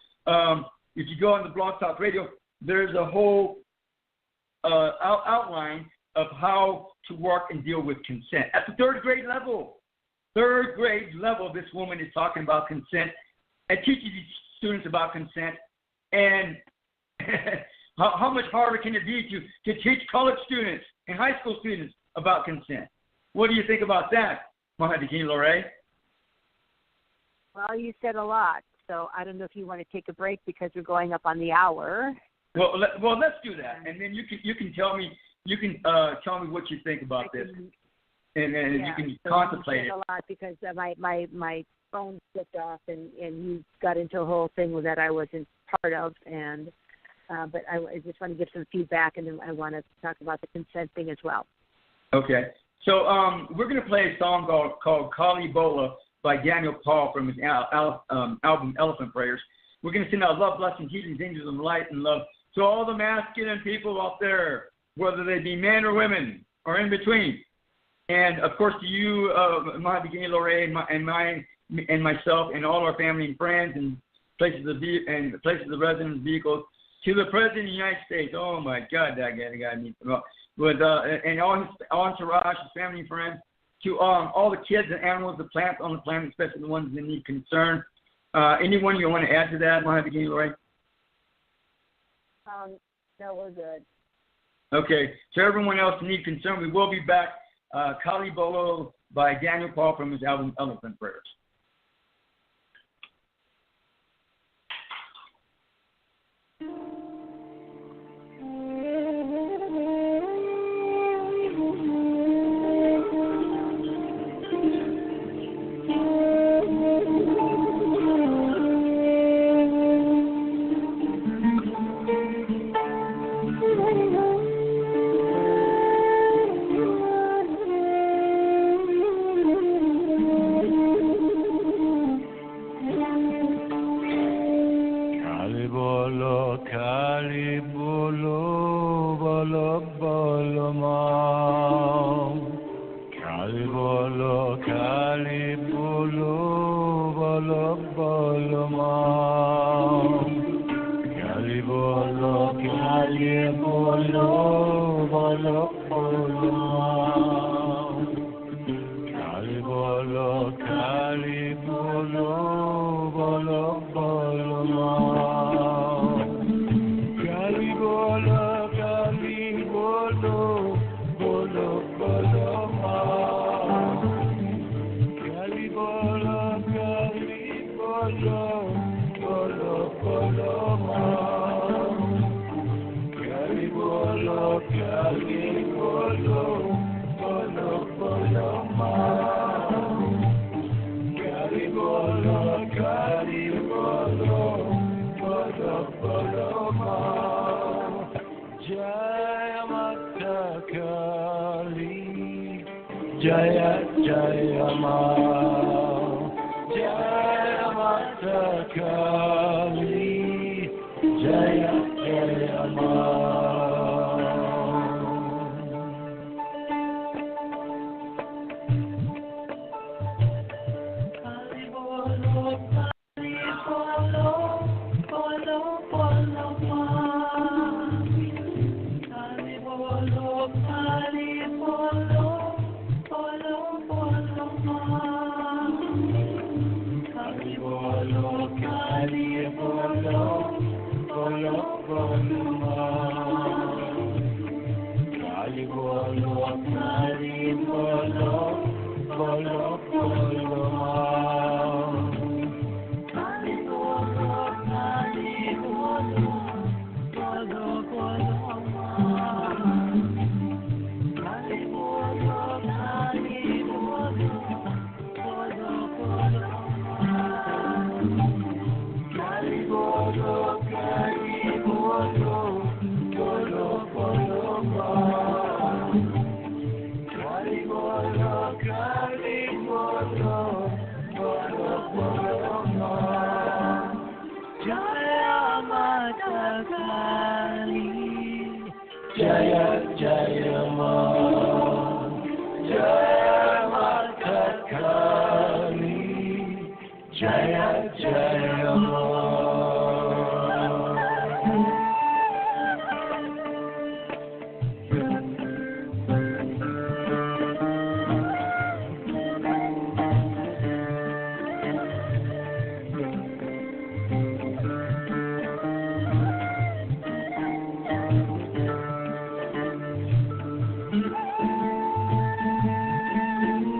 If you go on the Blog Talk Radio, there's a whole outline of how to work and deal with consent at the third grade level. Third grade level, this woman is talking about consent and teaches these students about consent. And how much harder can it be to teach college students and high school students about consent? What do you think about that, Maha Dakini Lorae? Well, you said a lot, so I don't know if you want to take a break because we're going up on the hour. Well, let's do that, and then you can tell me what you think about this, and you can contemplate it. A lot because my phone slipped off, and you got into a whole thing that I wasn't part of, and but I just want to give some feedback, and then I want to talk about the consent thing as well. Okay, so we're going to play a song called Kali Bola by Daniel Paul from his album Elephant Prayers. We're going to send out love, blessings, healings, angels, and light and love to all the masculine people out there, whether they be men or women or in between. And, of course, to you, Maha Dakini Lorae, and myself and all our family and friends and places of residence, vehicles, to the President of the United States. Oh, my God, that guy needs to go. And all his entourage, his family and friends, to all the kids and animals, the plants on the planet, especially the ones that need concern. Anyone you want to add to that, Maha Dakini Lorae? No, we're good. Okay. To everyone else who need concern, we will be back. Kali Bolo by Daniel Paul from his album Elephant Prayers. Kali bolo bolo bolo ma. Kali bolo bolo bolo ma. Kali bolo bolo bolo ma. Kali bolo bolo bolo ma. Kali bolo bolo ma. Jaya Mata Kali, Jaya Jaya Ma. Jaya Mata Kali, Jaya Jaya Ma. Jaya Jaya Ma. Jaya Mata Kali, Jaya Jaya Ma. Kali bolo bolo bolo ma. Kali bolo bolo bolo ma. Kali bolo bolo bolo ma. Kali bolo bolo bolo ma. Kali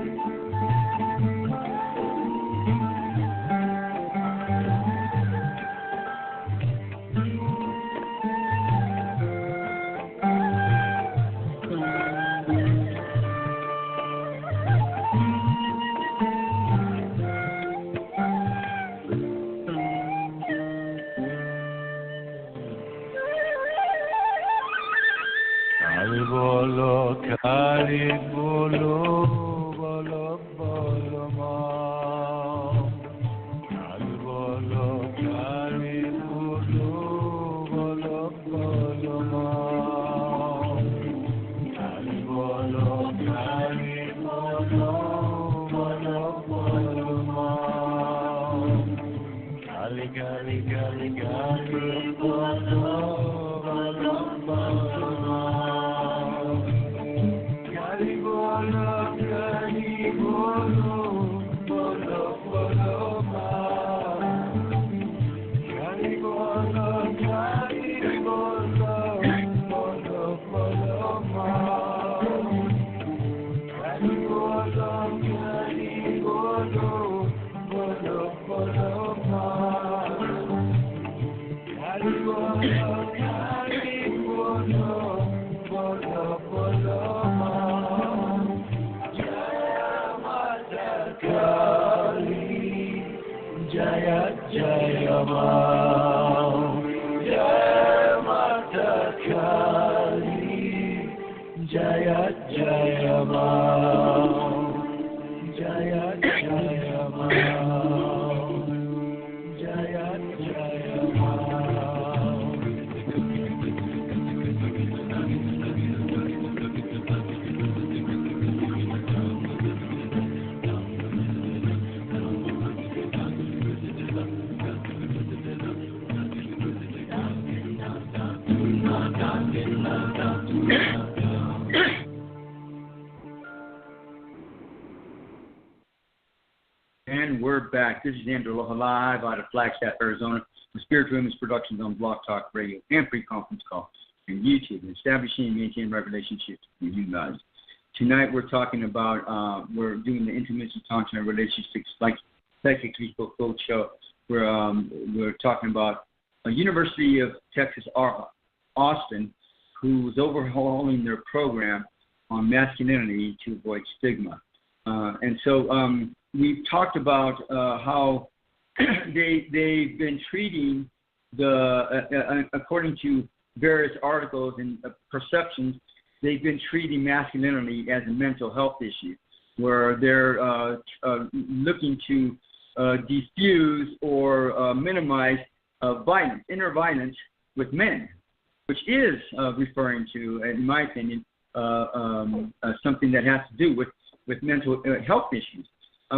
bolo bolo bolo ma. Kali bolo bolo bolo ma. Kali bolo bolo bolo ma. Kali bolo bolo bolo ma. Jaya Jaya Ma. Jaya Mata Kali, Jaya Jaya Ma. Jaya Jaya Ma. Jaya Jaya Ma. And we're back. This is Andrew Aloha live out of Flagstaff, Arizona, with Spiritual Women's Productions on Blog Talk Radio and free conference call and YouTube, and establishing and maintaining right relationships with you guys. Tonight we're talking about, we're doing the Intimacy, Tantra, and Relationships Psychically Coach show. We're talking about a University of Texas, Austin, who's overhauling their program on masculinity to avoid stigma. And so we've talked about how they've been treating according to various articles and perceptions, they've been treating masculinity as a mental health issue, where they're looking to diffuse or minimize violence, inner violence with men, which is referring to, in my opinion, something that has to do with mental health issues,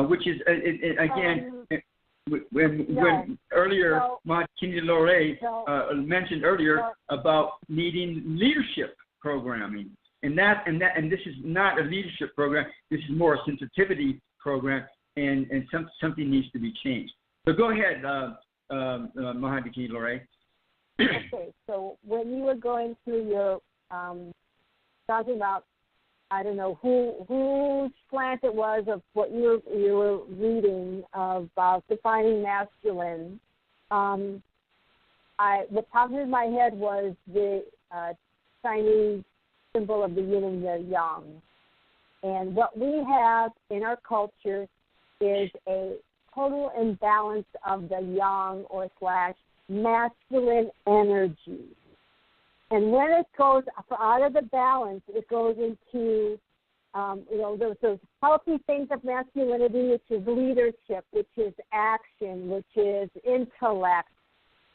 which is, again, when earlier, Maha Dakini Lorae mentioned earlier about needing leadership programming, and this is not a leadership program. This is more a sensitivity program, and something needs to be changed. So go ahead, Maha Dakini Lorae. Okay, so when you were going through your talking about, I don't know whose slant it was of what you were reading about defining masculine. What popped into my head was the Chinese symbol of the yin and the yang. And what we have in our culture is a total imbalance of the yang or / masculine energy. And when it goes out of the balance, it goes into, those healthy things of masculinity, which is leadership, which is action, which is intellect,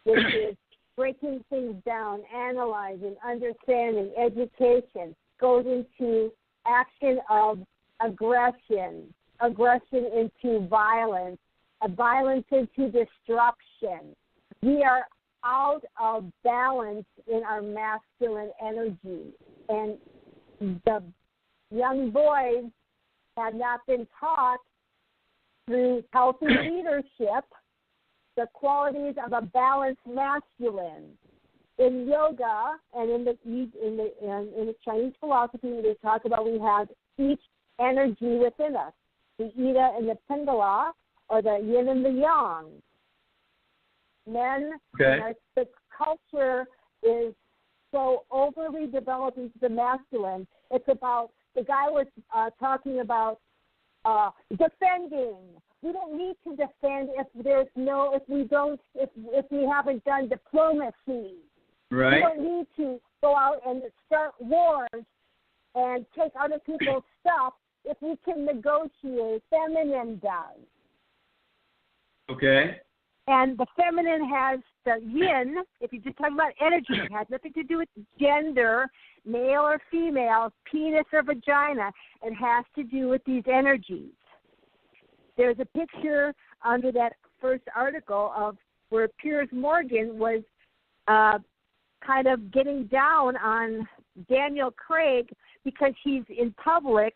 which is breaking things down, analyzing, understanding, education, goes into action of aggression into violence, violence into destruction. We are out of balance in our masculine energy. And the young boys have not been taught through healthy leadership the qualities of a balanced masculine. In yoga and in the Chinese philosophy, they talk about we have each energy within us, the Ida and the Pingala, or the yin and the yang. Men, the culture is so overly developed into the masculine. It's about, the guy was talking about defending. We don't need to defend if we haven't done diplomacy. Right. We don't need to go out and start wars and take other people's stuff if we can negotiate. Feminine does. Okay. And the feminine has the yin. If you just talk about energy, it has nothing to do with gender, male or female, penis or vagina. It has to do with these energies. There's a picture under that first article of where Piers Morgan was kind of getting down on Daniel Craig because he's in public.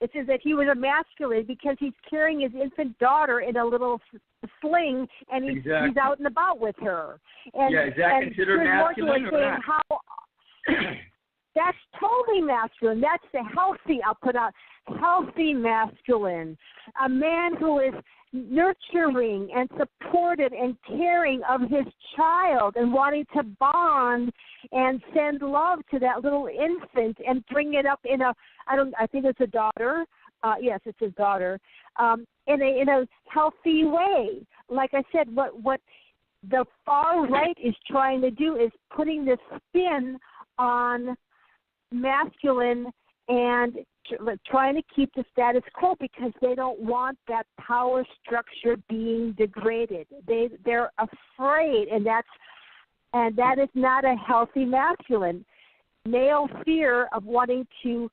It says that he was emasculated because he's carrying his infant daughter in a little sling, and he's out and about with her. And, is that considered masculine or not? That's totally masculine. That's the healthy, I'll put out, healthy masculine. A man who is nurturing and supportive and caring of his child and wanting to bond and send love to that little infant and bring it up in I think it's a daughter. Yes, it's his daughter. In a healthy way. Like I said, what the far right is trying to do is putting this spin on masculine and trying to keep the status quo because they don't want that power structure being degraded. They're afraid, and that is not a healthy masculine. Male fear of wanting to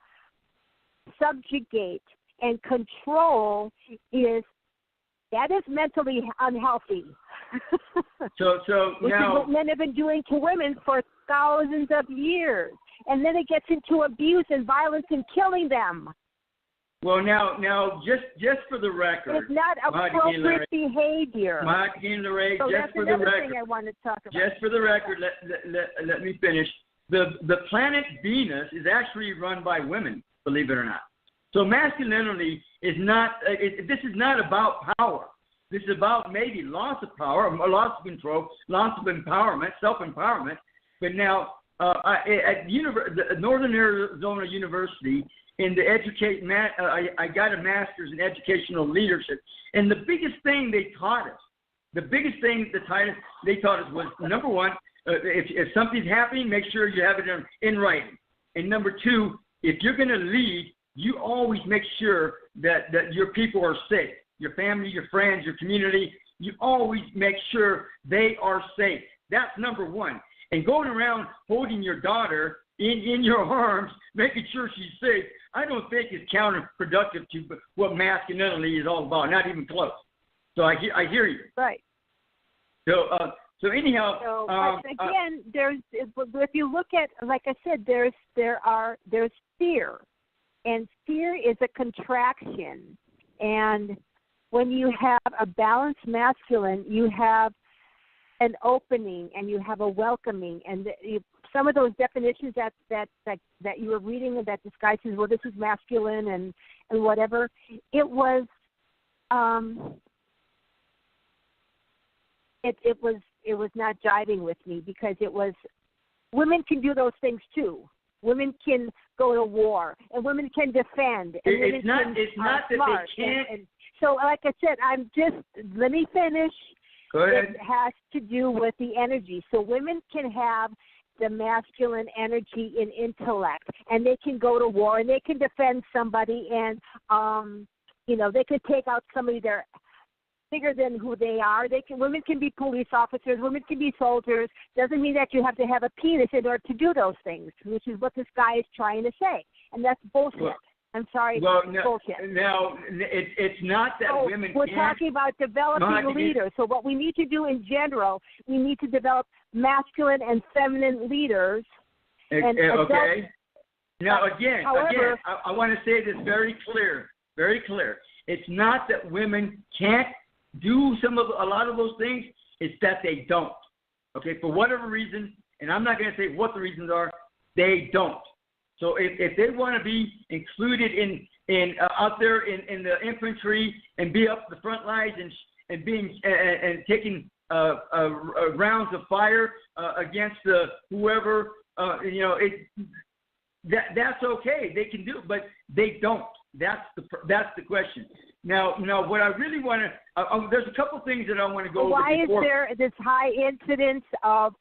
subjugate and control is mentally unhealthy. So which now, is what men have been doing to women for thousands of years. And then it gets into abuse and violence and killing them. Well, now, just for the record, it's not appropriate behavior. Maha Dakini Lorae, So just that's for the another record, thing I want to talk about. just for the record, let me finish. The planet Venus is actually run by women, believe it or not. So masculinity is not. This is not about power. This is about maybe loss of power, loss of control, loss of empowerment, self-empowerment. But now, at the Northern Arizona University, in the I got a master's in educational leadership, and the biggest thing they taught us, was number one, if something's happening, make sure you have it in writing, and number two, if you're going to lead, you always make sure that your people are safe, your family, your friends, your community. You always make sure they are safe. That's number one. And going around holding your daughter in your arms, making sure she's safe, I don't think is counterproductive to what masculinity is all about. Not even close. So I hear you. Right. So anyhow. So again, if you look at, like I said, there's fear, and fear is a contraction. And when you have a balanced masculine, you have an opening and you have a welcoming, and some of those definitions that you were reading that disguises, well, this is masculine and whatever, it was it was not jiving with me, because it was, women can do those things too. Women can go to war, and women can defend. And it's not that they can't. And so, like I said, let me finish. Go ahead. It has to do with the energy. So women can have the masculine energy in intellect, and they can go to war, and they can defend somebody, and they can take out somebody they're bigger than who they are. Women can be police officers. Women can be soldiers. Doesn't mean that you have to have a penis in order to do those things, which is what this guy is trying to say, and that's bullshit. Well, I'm sorry, bullshit. Now, it's not that women we're can't. talking about developing leaders. So what we need to do in general, we need to develop masculine and feminine leaders. Okay. Now, again, however, I want to say this very clear. It's not that women can't do a lot of those things. It's that they don't. Okay, for whatever reason, and I'm not going to say what the reasons are, they don't. So if they want to be included in out there in the infantry and be up the front lines and being and taking rounds of fire against whoever, that's okay. They can do it, but they don't. That's the question. Now, what I really want to there's a couple things that I want to go over. Why is there this high incidence of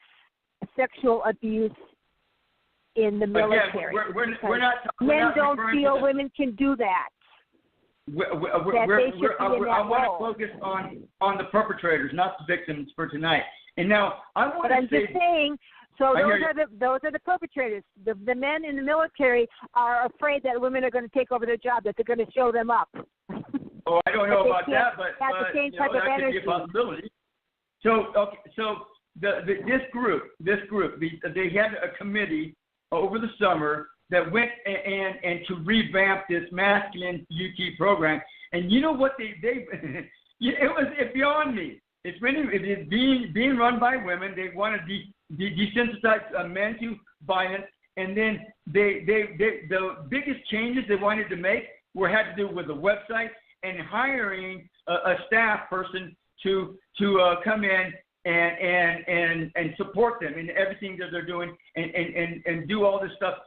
sexual abuse in the military? Again, we're not. Men don't feel women can do that. I want to focus on the perpetrators, not the victims, for tonight. And now I want to say. Just saying. So those are the perpetrators. The men in the military are afraid that women are going to take over their job, that they're going to show them up. Oh, I don't know about that, but the same type of that energy. could be a possibility. So this group, they had a committee over the summer that went and to revamp this masculine UT program. And you know what they it was beyond me. It's being run by women. They want to desensitize men to violence, and then the biggest changes they wanted to make had to do with the website and hiring a staff person to come in and support them in everything that they're doing and do all this stuff.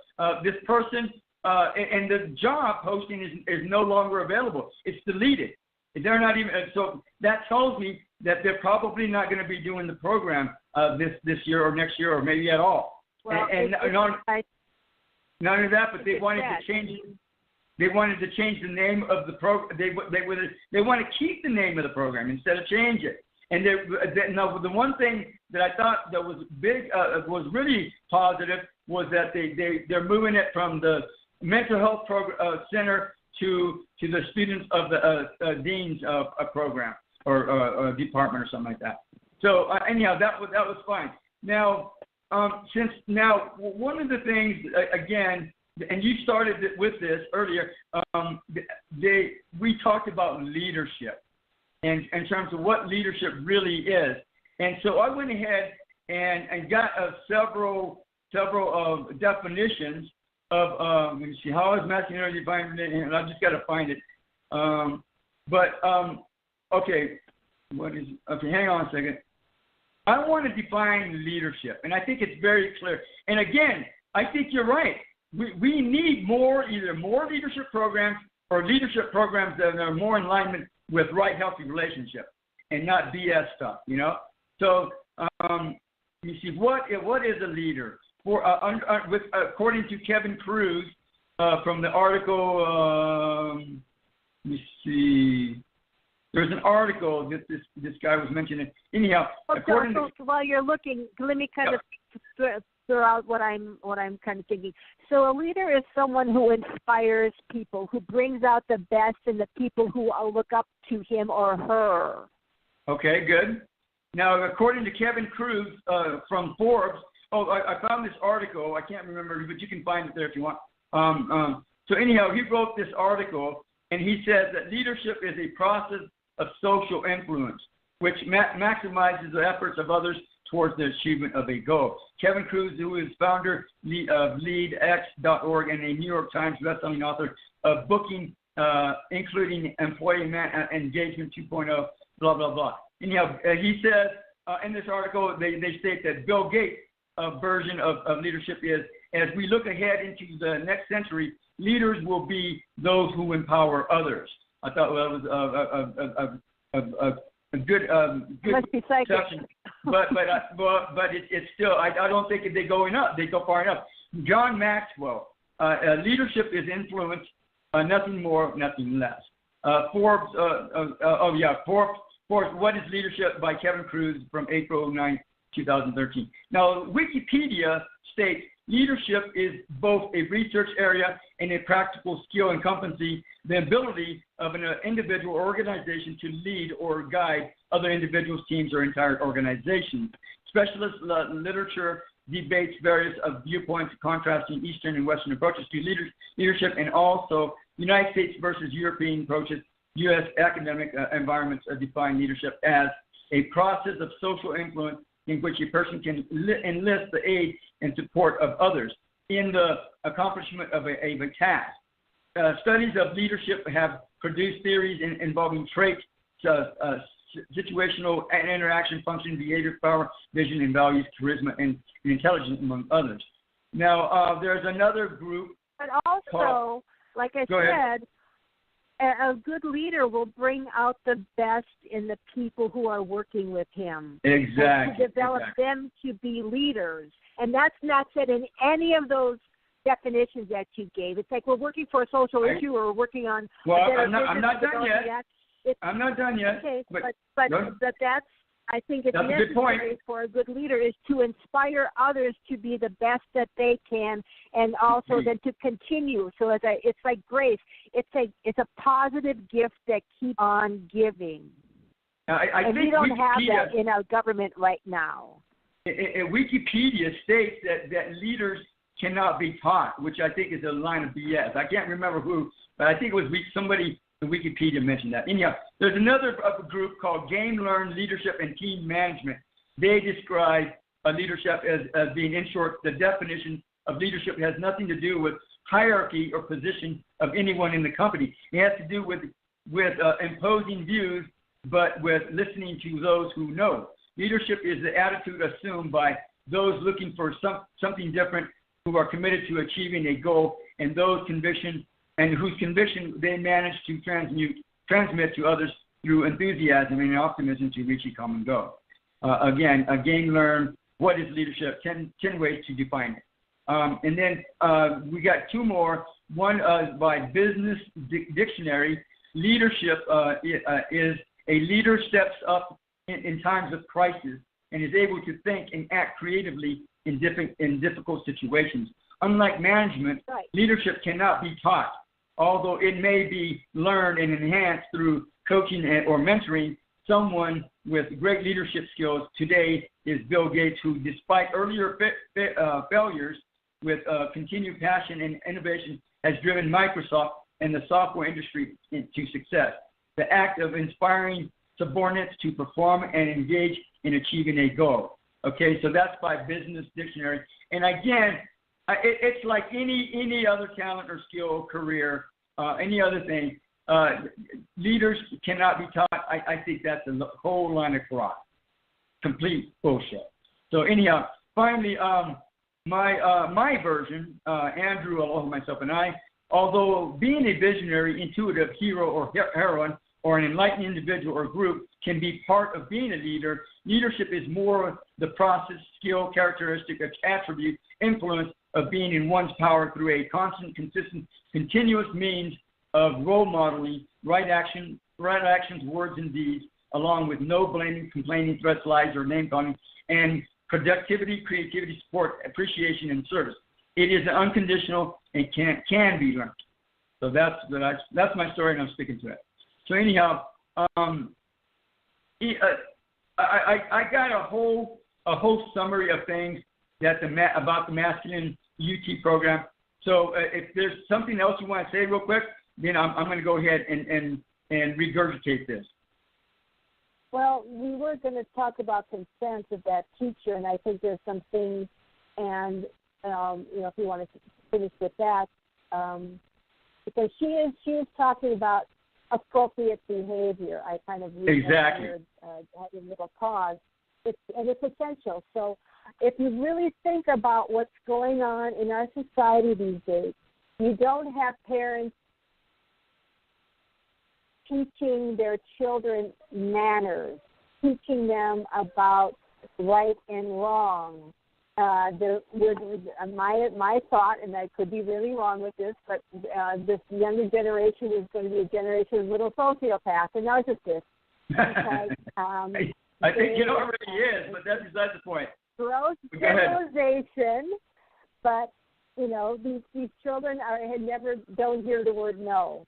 This person and the job posting is no longer available. It's deleted. They're not even. So that tells me that they're probably not going to be doing the program this year or next year or maybe at all. Well, not only that, but they wanted to change. They wanted to change the name of the program. They want to keep the name of the program instead of change it. And now the one thing that I thought that was big, was really positive, was that they're moving it from the mental health center to the students of the dean's program or department or something like that. So anyhow, that was fine. Now, one of the things again and you started with this earlier, we talked about leadership and in terms of what leadership really is. And so I went ahead and got several definitions of, let me see, how is masculinity defined? And I've just got to find it. Okay, hang on a second. I want to define leadership, and I think it's very clear. And again, I think you're right. We need either more leadership programs or leadership programs that are more in alignment with right, healthy relationships and not BS stuff, you know? So, you see, what is a leader? According to Kevin Cruz from the article, let me see. There's an article that this guy was mentioning. Anyhow, while you're looking, let me kind of throw out what I'm kind of thinking. So a leader is someone who inspires people, who brings out the best in the people who look up to him or her. Okay, good. Now, according to Kevin Cruz from Forbes, I found this article. I can't remember, but you can find it there if you want. So anyhow, he wrote this article, and he says that leadership is a process of social influence, which maximizes the efforts of others towards the achievement of a goal. Kevin Cruz, who is founder of LeadX.org and a New York Times bestselling author of booking, including Employee Engagement 2.0, blah, blah, blah. Anyhow, he says in this article, they state that Bill Gates' version of leadership is, as we look ahead into the next century, leaders will be those who empower others. I thought that was a good section, but it's still, I don't think they go enough. They go far enough. John Maxwell, leadership is influence, nothing more, nothing less. Forbes, What is Leadership by Kevin Cruz from April 9, 2013. Now, Wikipedia states leadership is both a research area and a practical skill encompassing the ability of an individual or organization to lead or guide other individuals, teams, or entire organizations. Specialist literature debates various viewpoints contrasting Eastern and Western approaches to leadership, and also United States versus European approaches. U.S. academic environments define leadership as a process of social influence in which a person can enlist the aid and support of others in the accomplishment of a task. Studies of leadership have produced theories involving traits, situational and interaction, function, behavior, power, vision, and values, charisma, and intelligence, among others. Now, there's another group. But also, like I said, a good leader will bring out the best in the people who are working with him. Exactly. To develop them to be leaders. And that's not said in any of those definitions that you gave. It's like we're working for a social issue or we're working on... Well, I'm not done yet. I'm not done yet. Okay, but that's... I think it's necessary for a good leader is to inspire others to be the best that they can, and also then to continue. So it's like grace. It's a positive gift that keeps on giving. I and think we don't have Wikipedia, that in our government right now. Wikipedia states that leaders cannot be taught, which I think is a line of BS. I can't remember who, but I think it was somebody. Wikipedia mentioned that. Anyhow, there's another group called Game Learn Leadership and Team Management. They describe leadership as being, in short, the definition of leadership has nothing to do with hierarchy or position of anyone in the company. It has to do with imposing views, but with listening to those who know. Leadership is the attitude assumed by those looking for something different, who are committed to achieving a goal, and those conviction whose conviction they manage to transmit to others through enthusiasm and optimism to reach a common goal. Again, Game Learn, what is leadership? 10 ways to define it. And then we got two more. One by Business Dictionary. Leadership is a leader steps up in times of crisis and is able to think and act creatively in difficult situations. Unlike management, leadership cannot be taught. Although it may be learned and enhanced through coaching or mentoring, someone with great leadership skills today is Bill Gates, who, despite earlier failures, with continued passion and innovation has driven Microsoft and the software industry into success. The act of inspiring subordinates to perform and engage in achieving a goal. Okay, so that's by Business Dictionary. And again, it's like any other talent or skill or career, any other thing. Leaders cannot be taught. I think that's a whole line of crap. Complete bullshit. So anyhow, finally, my version, Andrew, Aloha, myself, and I, although being a visionary, intuitive hero or heroine, or an enlightened individual or group can be part of being a leader, leadership is more the process, skill, characteristic, attribute, influence of being in one's power through a constant, consistent, continuous means of role modeling, right actions, words, and deeds, along with no blaming, complaining, threats, lies, or name-calling, and productivity, creativity, support, appreciation, and service. It is unconditional and can be learned. So that's my story, and I'm sticking to it. So anyhow, I got a whole summary of things about the Masculine UT program. So if there's something else you want to say real quick, then I'm going to go ahead and regurgitate this. Well, we were going to talk about consent of that teacher, and I think there's some things, and if you want to finish with that, because she is talking about appropriate behavior. I kind of exactly having a little pause. It's essential. So if you really think about what's going on in our society these days, you don't have parents teaching their children manners, teaching them about right and wrong. My thought, and I could be really wrong with this, but this younger generation is going to be a generation of little sociopaths and narcissists. Because, I think it already is, but that's besides the point. Gross generalization, but these children don't hear the word no,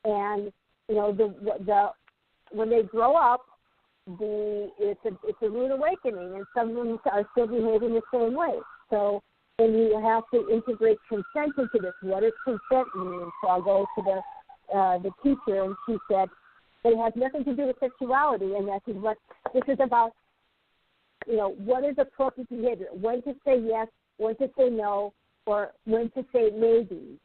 and when they grow up, it's a rude awakening, and some of them are still behaving the same way. So then you have to integrate consent into this. What does consent mean? So I'll go to the teacher, and she said it has nothing to do with sexuality, and this is about. What is appropriate behavior? When to say yes, when to say no, or when to say maybe.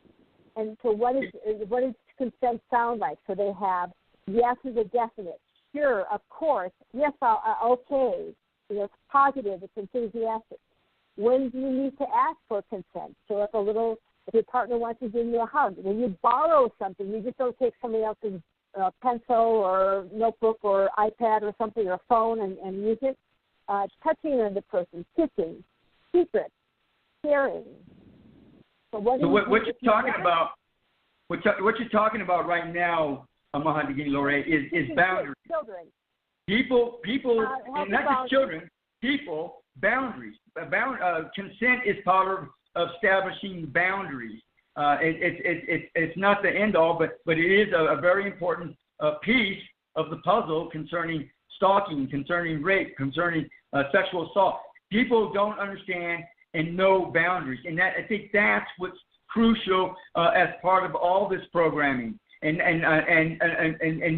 And so what does consent sound like? So they have yes is a definite. Sure, of course. Yes, okay. It's positive. It's enthusiastic. When do you need to ask for consent? So if your partner wants to give you a hug, when you borrow something, you just don't take somebody else's pencil or notebook or iPad or something or phone and use it. Touching another person, kissing, secrets, sharing. So what you're talking about? What you're talking about right now, Maha Dakini Lorae, is boundaries. Children. People, and not just children. People, boundaries. Consent is part of establishing boundaries. It's not the end all, but it is a very important piece of the puzzle concerning stalking, concerning rape, concerning sexual assault. People don't understand and know boundaries, and I think that's what's crucial as part of all this programming. And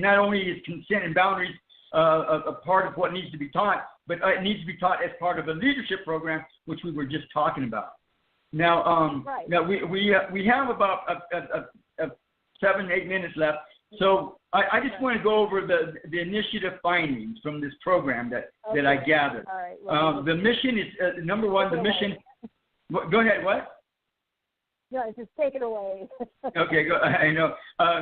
not only is consent and boundaries a part of what needs to be taught, but it needs to be taught as part of a leadership program, which we were just talking about. Now, right. Now we have about 7-8 minutes left. So I just want to go over the initiative findings from this program that I gathered. All right. Well, the mission is, number one, the mission. Go ahead, what? No, just take it away. Okay, I know.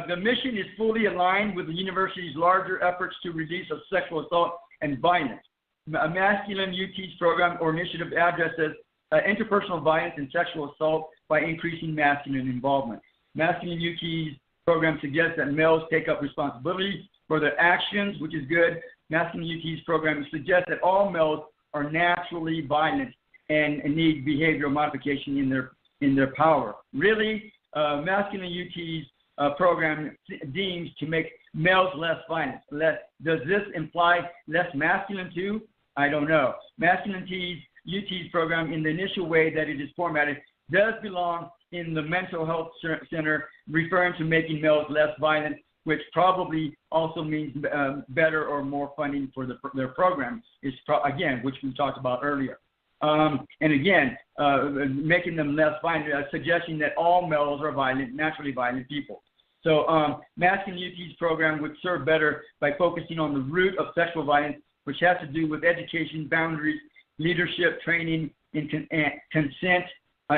The mission is fully aligned with the university's larger efforts to reduce sexual assault and violence. A Masculine UT's program or initiative addresses interpersonal violence and sexual assault by increasing masculine involvement. Masculine UT's program suggests that males take up responsibility for their actions, which is good. Masculine UT's program suggests that all males are naturally violent and need behavioral modification in their power. Really, Masculine UT's program deems to make males less violent. Does this imply less masculine too? I don't know. Masculine UT's program, in the initial way that it is formatted, does belong in the mental health center, referring to making males less violent, which probably also means better or more funding for their program, again, which we talked about earlier. And again, making them less violent, suggesting that all males are violent, naturally violent people. So Masculinity's program would serve better by focusing on the root of sexual violence, which has to do with education, boundaries, leadership training, and consent,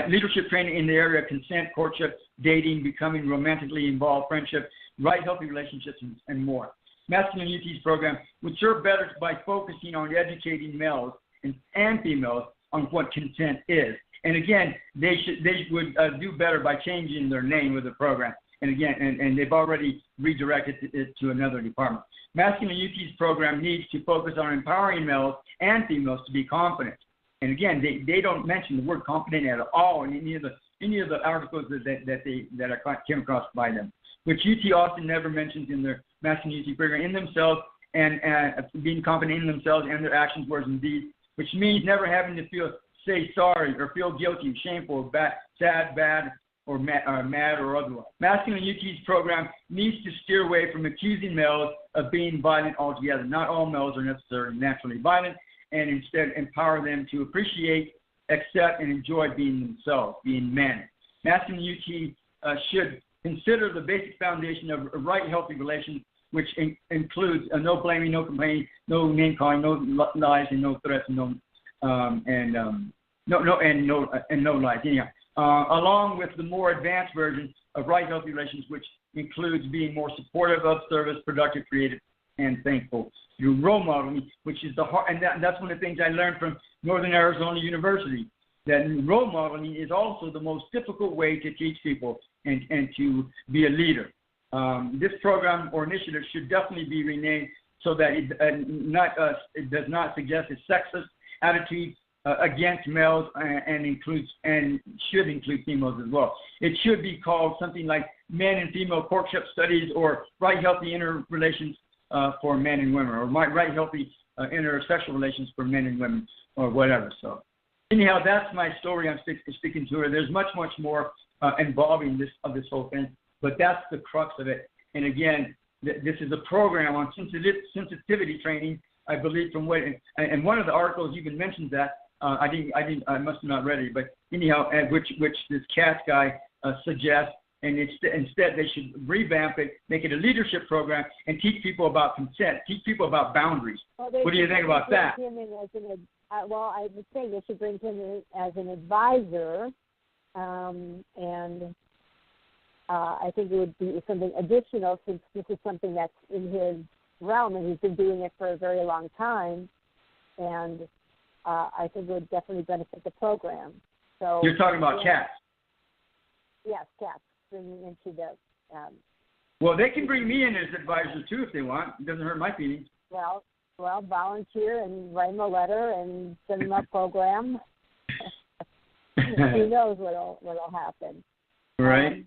leadership training in the area of consent, courtship, dating, becoming romantically involved, friendship, right healthy relationships, and more. Masculinity's program would serve better by focusing on educating males and females on what consent is. And again, they would do better by changing their name of the program. And again, and they've already redirected it to another department. Masculinity's program needs to focus on empowering males and females to be confident. And again, they don't mention the word confident at all in any of the articles that I came across by them, which UT Austin never mentions in their Masculinity program in themselves and being confident in themselves and their actions, words, and deeds, which means never having to say sorry or feel guilty, shameful, bad, sad, bad, or mad or otherwise. Masculinity's program needs to steer away from accusing males of being violent altogether. Not all males are necessarily naturally violent, and instead empower them to appreciate, accept, and enjoy being themselves, being men. Masculinity should consider the basic foundation of right, healthy relations, which includes no blaming, no complaining, no name calling, no lies, and no threats, no lies. Anyhow, along with the more advanced version of right, healthy relations, which includes being more supportive of service, productive, creative, and thankful through role modeling, which is the heart, and that's one of the things I learned from Northern Arizona University, that role modeling is also the most difficult way to teach people and to be a leader. This program or initiative should definitely be renamed so that it does not suggest a sexist attitude against males and should include females as well. It should be called something like Men and Female Courtship Studies, or Right Healthy Interrelations for Men and Women, or Right Healthy Intersexual Relations for Men and Women, or whatever. So anyhow, that's my story I'm sticking to it. There's much more involving this whole thing, but that's the crux of it. And again, this is a program on sensitivity training, I believe, from what, and one of the articles even mentions that. I must have not read it, but anyhow, which this Cass guy suggests, and instead they should revamp it, make it a leadership program, and teach people about consent, teach people about boundaries. Well, what do you think about that? I would say they should bring him in as an advisor, and I think it would be something additional, since this is something that's in his realm, and he's been doing it for a very long time, and I think it would definitely benefit the program. So you're talking about cats? Yes, cats. Bringing into the. Well, they can bring me in as advisor too if they want. It doesn't hurt my feelings. Well, volunteer and write them a letter and send them a program. Who knows what'll happen? Right.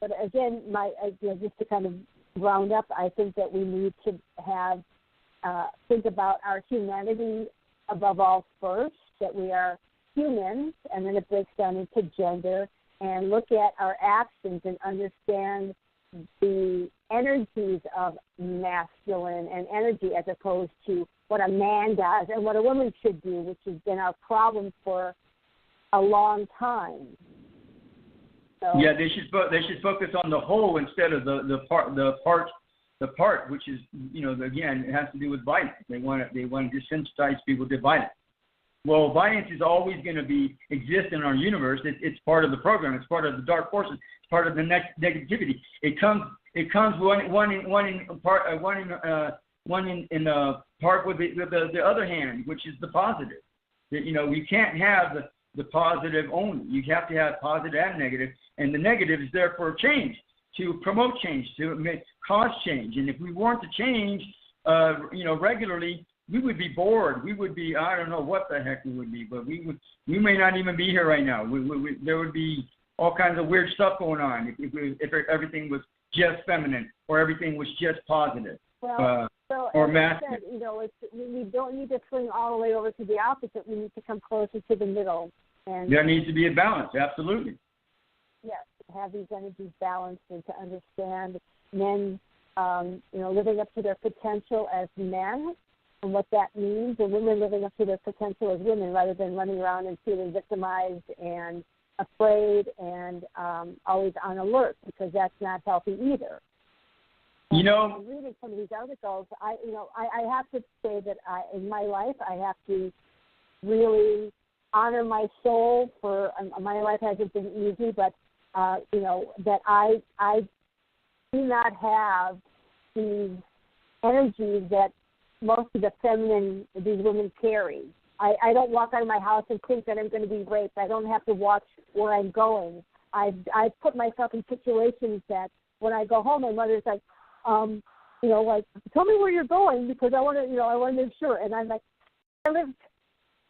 But again, just to kind of round up, I think that we need to have think about our humanity above all first, that we are humans, and then it breaks down into gender, and look at our actions and understand the energies of masculine and energy as opposed to what a man does and what a woman should do, which has been our problem for a long time. So, yeah, they should focus on the whole instead of the part, which is, again, it has to do with violence. They want to desensitize people to violence. Well, violence is always going to exist in our universe. It's part of the program. It's part of the dark forces. It's part of the negativity. It comes one in part with the other hand, which is the positive. We can't have the positive only. You have to have positive and negative, and the negative is there for change, to promote change, to cause change. And if we weren't to change, regularly, we would be bored. We would be, I don't know what the heck we would be, but we may not even be here right now. There would be all kinds of weird stuff going on if everything was just feminine or everything was just positive. Well, or as masculine. I said, we don't need to swing all the way over to the opposite. We need to come closer to the middle. And there needs to be a balance, absolutely. yes, to have these energies balanced and to understand men, living up to their potential as men and what that means, and women living up to their potential as women rather than running around and feeling victimized and afraid and always on alert, because that's not healthy either. Reading some of these articles, I have to say that in my life I have to really honor my soul for my life hasn't been easy, but that I do not have these energies that most of the feminine these women carry. I don't walk out of my house and think that I'm going to be raped. I don't have to watch where I'm going. I put myself in situations that when I go home, my mother's like, tell me where you're going because I want to make sure. And I'm like, I lived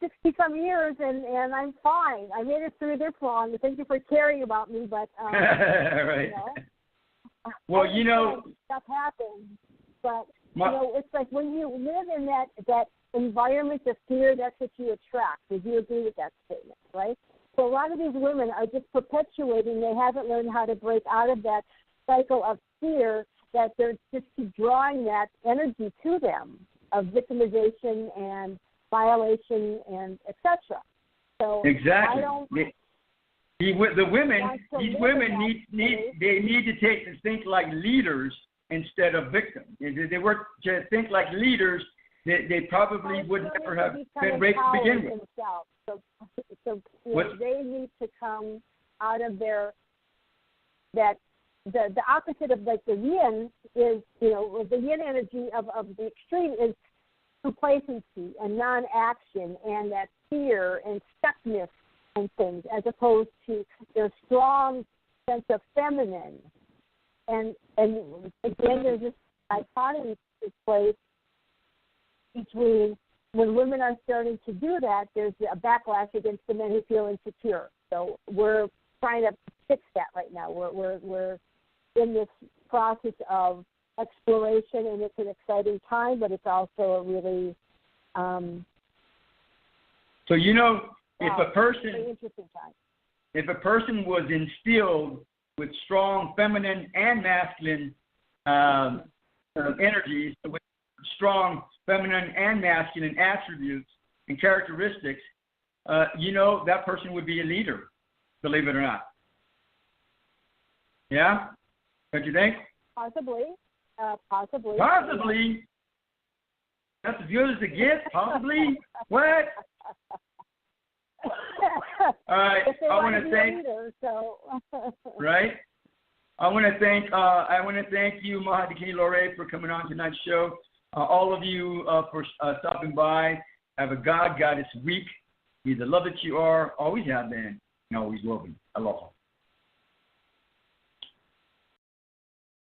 60-some years and I'm fine. I made it through this long. Thank you for caring about me, but right. Well, stuff happens, but it's like when you live in that environment of fear, that's what you attract. Would you agree with that statement, right? So a lot of these women are just perpetuating. They haven't learned how to break out of that cycle of fear, that they're just drawing that energy to them of victimization and violation and etc. So exactly. These women need to think like leaders instead of victims. If they were to think like leaders, they probably would never have been raped to begin with. So they need to come out of their the opposite of like the yin is the yin energy of the extreme is complacency and non-action and that fear and stuckness and things, as opposed to their strong sense of feminine. And again, there's this dichotomy that takes place between when women are starting to do that, there's a backlash against the men who feel insecure. So we're trying to fix that right now. We're in this process of exploration, and it's an exciting time, but it's also a really very interesting time. If a person was instilled with strong feminine and masculine energies, with strong feminine and masculine attributes and characteristics, that person would be a leader, believe it or not. Yeah? Don't you think? Possibly. Possibly? That's as good as it gets? Possibly? What? All right. I want to thank. Right. I want to thank you, Maha Dakini Lorae, for coming on tonight's show. All of you for stopping by. Have a God-Goddess week. Be the love that you are, always have been, and always will be. Aloha.